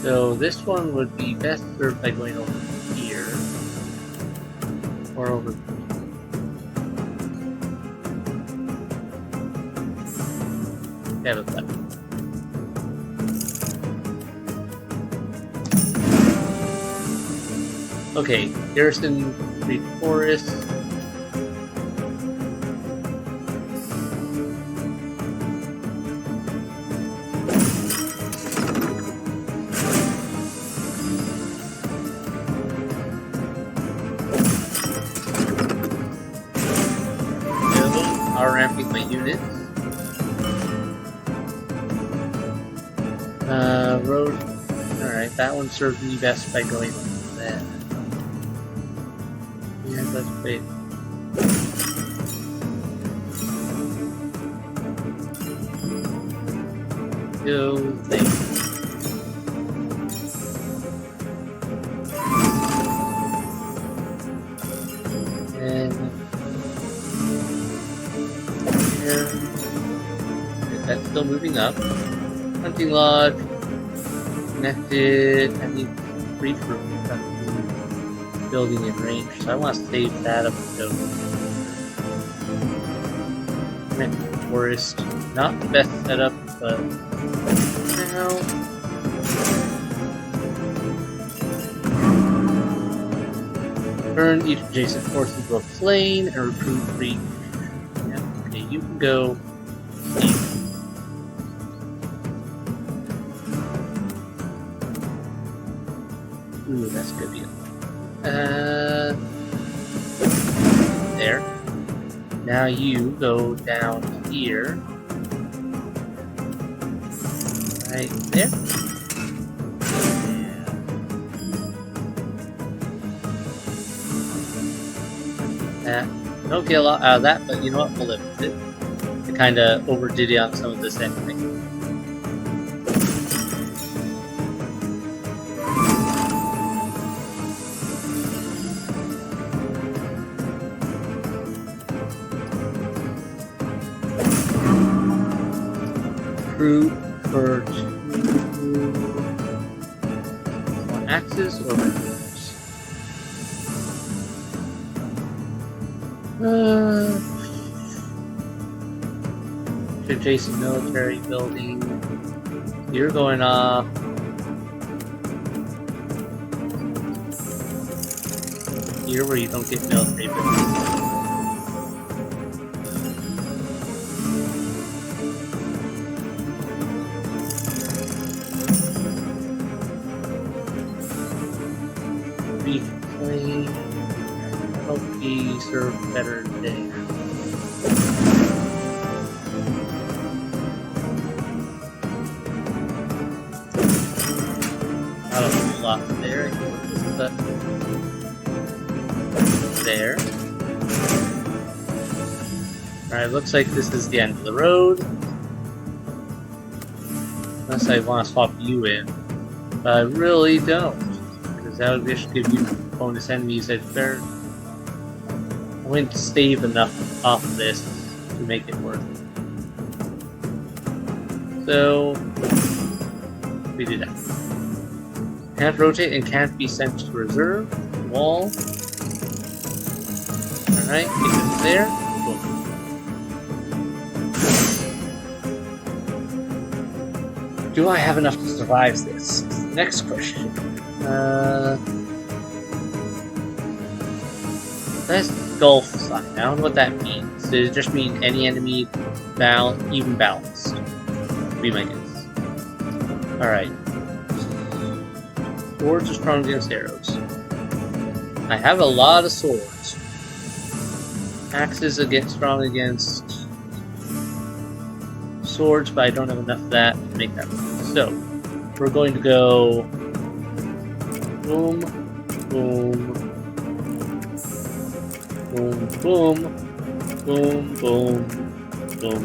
So this one would be best served by going over here. Or over here. Yeah, that's that. Okay, Garrison Creek Forest. Are ramping my units. Road. Alright, that one served me best by going like that. Yeah, let's wait. Go there. And here. That's still moving up. Hunting lodge. Connected. I need reach for building in range, so I want to save that up to go. Connected forest. Not the best setup, but now. Turn each adjacent force into a plane and recruit 3. Yeah, okay, you can go. Ooh, that's a good deal. There. Now you go down here. Right there. Don't get a lot out of that, but you know what? We'll live with it. I kind of overdid it on some of this anyway. Recruit for 2 more axes or recruits. Adjacent military building. You're going off. Here where you don't get military buildings. Plane. I hope he served better there. Not a whole lot there. But there. Alright, looks like this is the end of the road. Unless I want to swap you in. But I really don't. Because that would just give you bonus enemies at fair. I wouldn't stave enough off of this to make it worth it. So we do that. Can't rotate and can't be sent to reserve. Wall. Alright, get it there. Cool. Do I have enough to survive this? Next question. That's Gulf sign. I don't know what that means. Does it just mean any enemy even balanced? Be my guess. Alright. Swords are strong against arrows. I have a lot of swords. Axes strong against swords, but I don't have enough of that to make that work. So, we're going to go boom, boom, boom, boom, boom, boom, boom.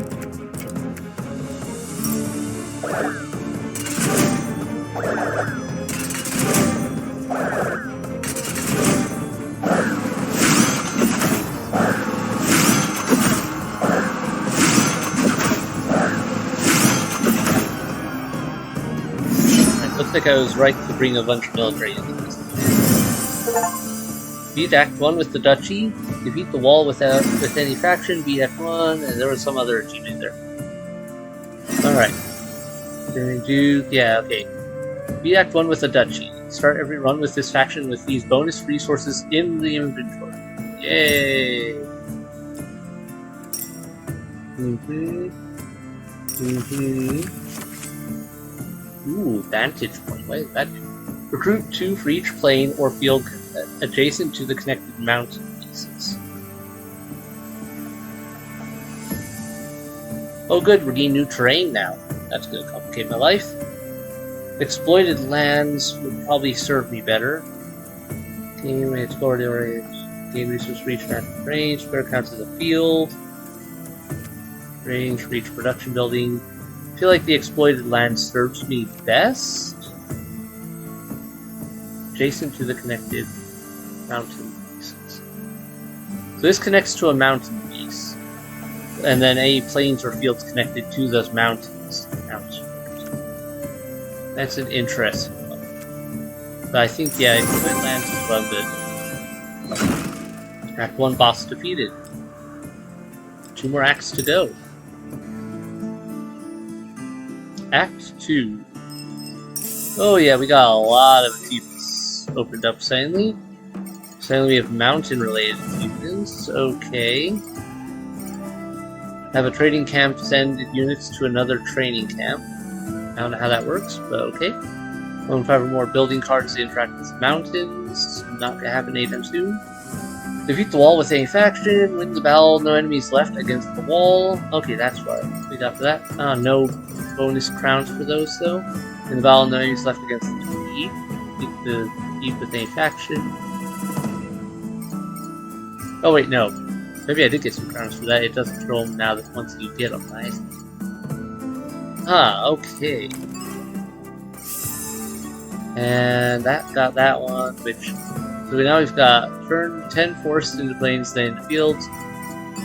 Looks like I was right to bring a bunch of military into this. Beat Act 1 with the Duchy. Defeat the wall with any faction. Beat Act 1, and there was some other achievement there. Alright. Yeah, okay. Beat Act 1 with the Duchy. Start every run with this faction with these bonus resources in the inventory. Yay! Ooh, vantage point. What is that? Recruit 2 for each plane or field adjacent to the connected mountain pieces. Oh good, we're getting new terrain now. That's gonna complicate my life. Exploited lands would probably serve me better. Game explored areas. Gain resource reach maximum range. Square counts as a field. Range, reach production building. I feel like the exploited land serves me best. Adjacent to the connected mountain pieces. So this connects to a mountain piece. And then any plains or fields connected to those mountains count. That's an interesting one. But I think, yeah, exploited lands is well good. Act 1 boss defeated. 2 more acts to go. Act 2. Oh yeah, we got a lot of achievements opened up suddenly. Suddenly we have mountain-related achievements. Okay. Have a trading camp send units to another training camp. I don't know how that works, but okay. 1 5 or more building cards to interact with mountains. Not gonna happen anytime soon. Defeat the wall with any faction. Win the battle. No enemies left against the wall. Okay, that's what we got for that. No bonus crowns for those though. In the battle, no enemies left against the Eve. Defeat the Eve with any faction. Oh wait, no. Maybe I did get some crowns for that. It doesn't control them now that once you get them, right? Ah, okay. And that got that one, which... So now we've got turn 10 forces into plains, then into fields.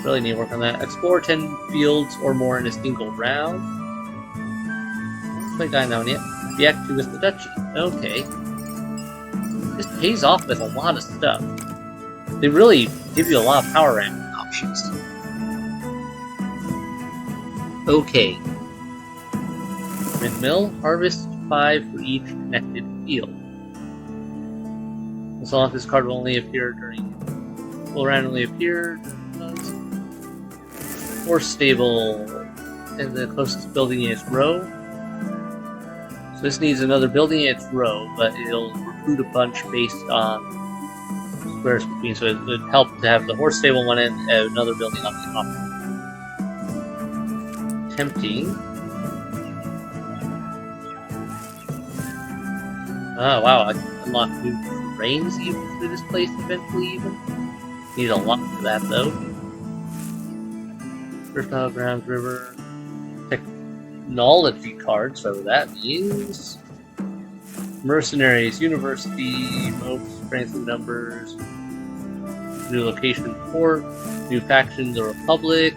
Really need to work on that. Explore 10 fields or more in a single round. Haven't gotten that one yet. Be active with the Duchy. Okay. This pays off with a lot of stuff. They really give you a lot of power ramping options. Okay. Windmill, harvest 5 for each connected field. As long as this card will only appear will randomly appear. Horse stable in the closest building in its row. So this needs another building in its row, but it'll recruit a bunch based on squares between. So it would help to have the horse stable on one end and another building on the opposite. Tempting. Oh wow, I can unlock new terrains even through this place eventually even. Need a lot for that though. Fertile grounds, river, technology cards, so that means mercenaries, university, moats, strength in numbers, new location port, new faction, the Republic.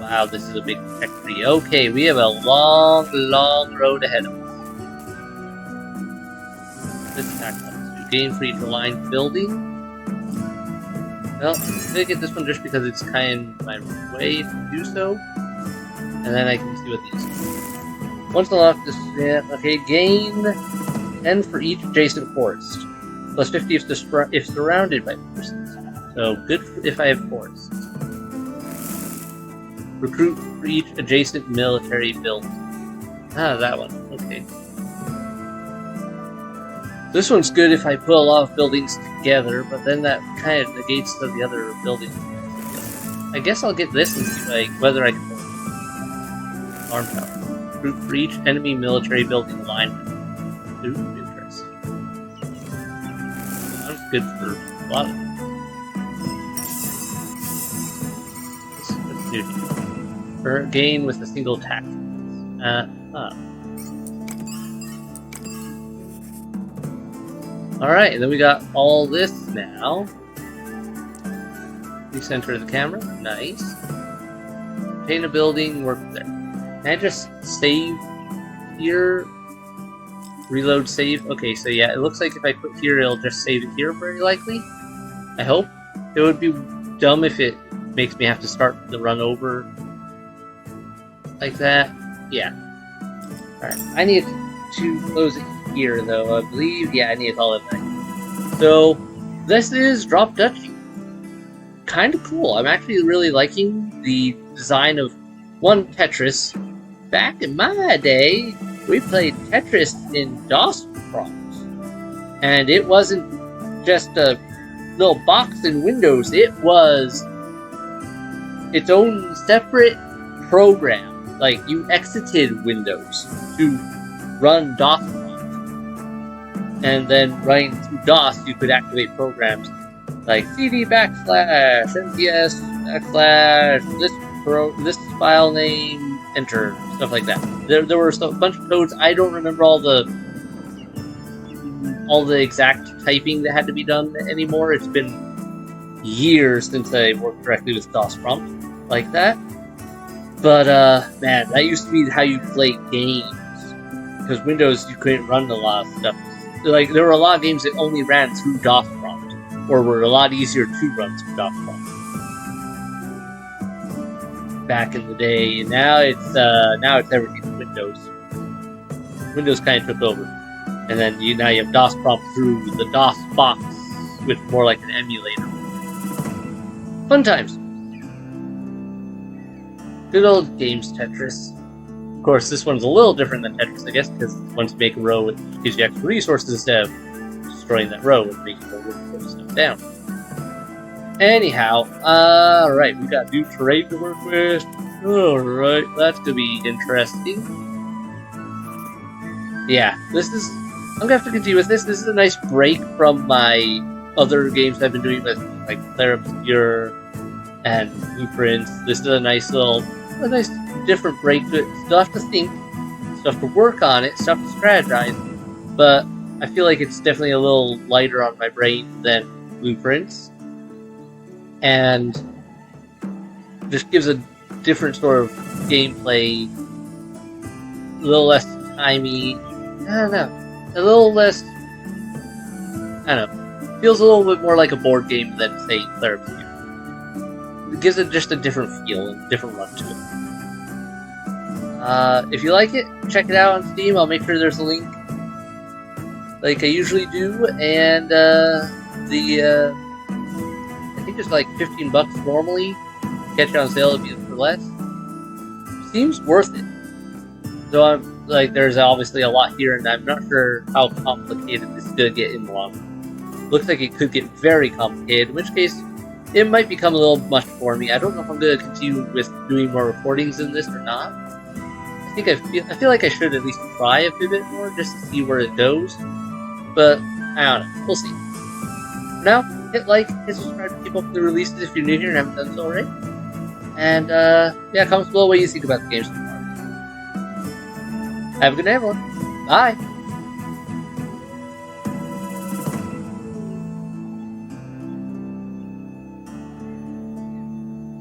Wow, this is a big tech tree. Okay, we have a long, long road ahead of us. This attack to gain for each aligned building. Well, I'm gonna get this one just because it's kind of my way to do so. And then I can see what these do. Once unlocked, this okay. Gain 10 for each adjacent forest, plus 50 if surrounded by forests. So good if I have forests. Recruit for each adjacent military building. Ah, that one. Okay. This one's good if I put a lot of buildings together, but then that kind of negates the other buildings. I guess I'll get this and see whether I can arm power. Recruit for each enemy military building line. Ooh, interesting. Sounds good for a lot of them. Let's do it. Gain with a single attack. Alright, and then we got all this now. Recenter the camera. Nice. Obtain a building, work there. Can I just save here? Reload save? Okay, so yeah, it looks like if I put here, it'll just save it here, very likely. I hope. It would be dumb if it makes me have to start the run over like that. Yeah. Alright, I need to close it here, though, I believe. Yeah, I need to call it back. So, this is Drop Duchy. Kind of cool. I'm actually really liking the design of one Tetris. Back in my day, we played Tetris in DOS prompts. And it wasn't just a little box in Windows, it was its own separate program. Like, you exited Windows to run DOS prompts. And then running through DOS, you could activate programs like cd backslash nts backslash this file name enter, stuff like that. There were a bunch of codes. I don't remember all the exact typing that had to be done anymore. It's been years since I worked directly with DOS prompt like that. But man, that used to be how you play games, because Windows you couldn't run a lot of stuff. Like, there were a lot of games that only ran through DOS prompt, or were a lot easier to run through DOS prompt back in the day. And now it's everything Windows. Windows kind of took over, and then now you have DOS prompt through the DOS box, which is more like an emulator. Fun times. Good old games, Tetris. Of course, this one's a little different than Tetris, I guess, because once you make a row, it gives you extra resources instead of destroying that row and making more room to put stuff down. Anyhow, alright, we got new terrain to work with. Alright, that's gonna be interesting. Yeah, I'm gonna have to continue with this. This is a nice break from my other games I've been doing with, like, Clair Obscure and Blueprints. This is a nice different break to it. Still have to think, still have to work on it, still have to strategize, but I feel like it's definitely a little lighter on my brain than Blueprints, and just gives a different sort of gameplay, a little less timey, I don't know, a little less, I don't know, feels a little bit more like a board game than, say, Clair Obscure. It gives it just a different feel and different run to it. If you like it, check it out on Steam. I'll make sure there's a link, like I usually do, and I think it's like $15 normally. Catch it on sale if you for less. Seems worth it. Though there's obviously a lot here, and I'm not sure how complicated this is gonna get in the long run. Looks like it could get very complicated, in which case it might become a little much for me. I don't know if I'm gonna continue with doing more recordings in this or not. I feel like I should at least try a bit more just to see where it goes, but I don't know. We'll see. For now, hit like, hit subscribe to keep up with the releases if you're new here and haven't done so already. And yeah, comments below what you think about the game so far. Have a good day, everyone. Bye.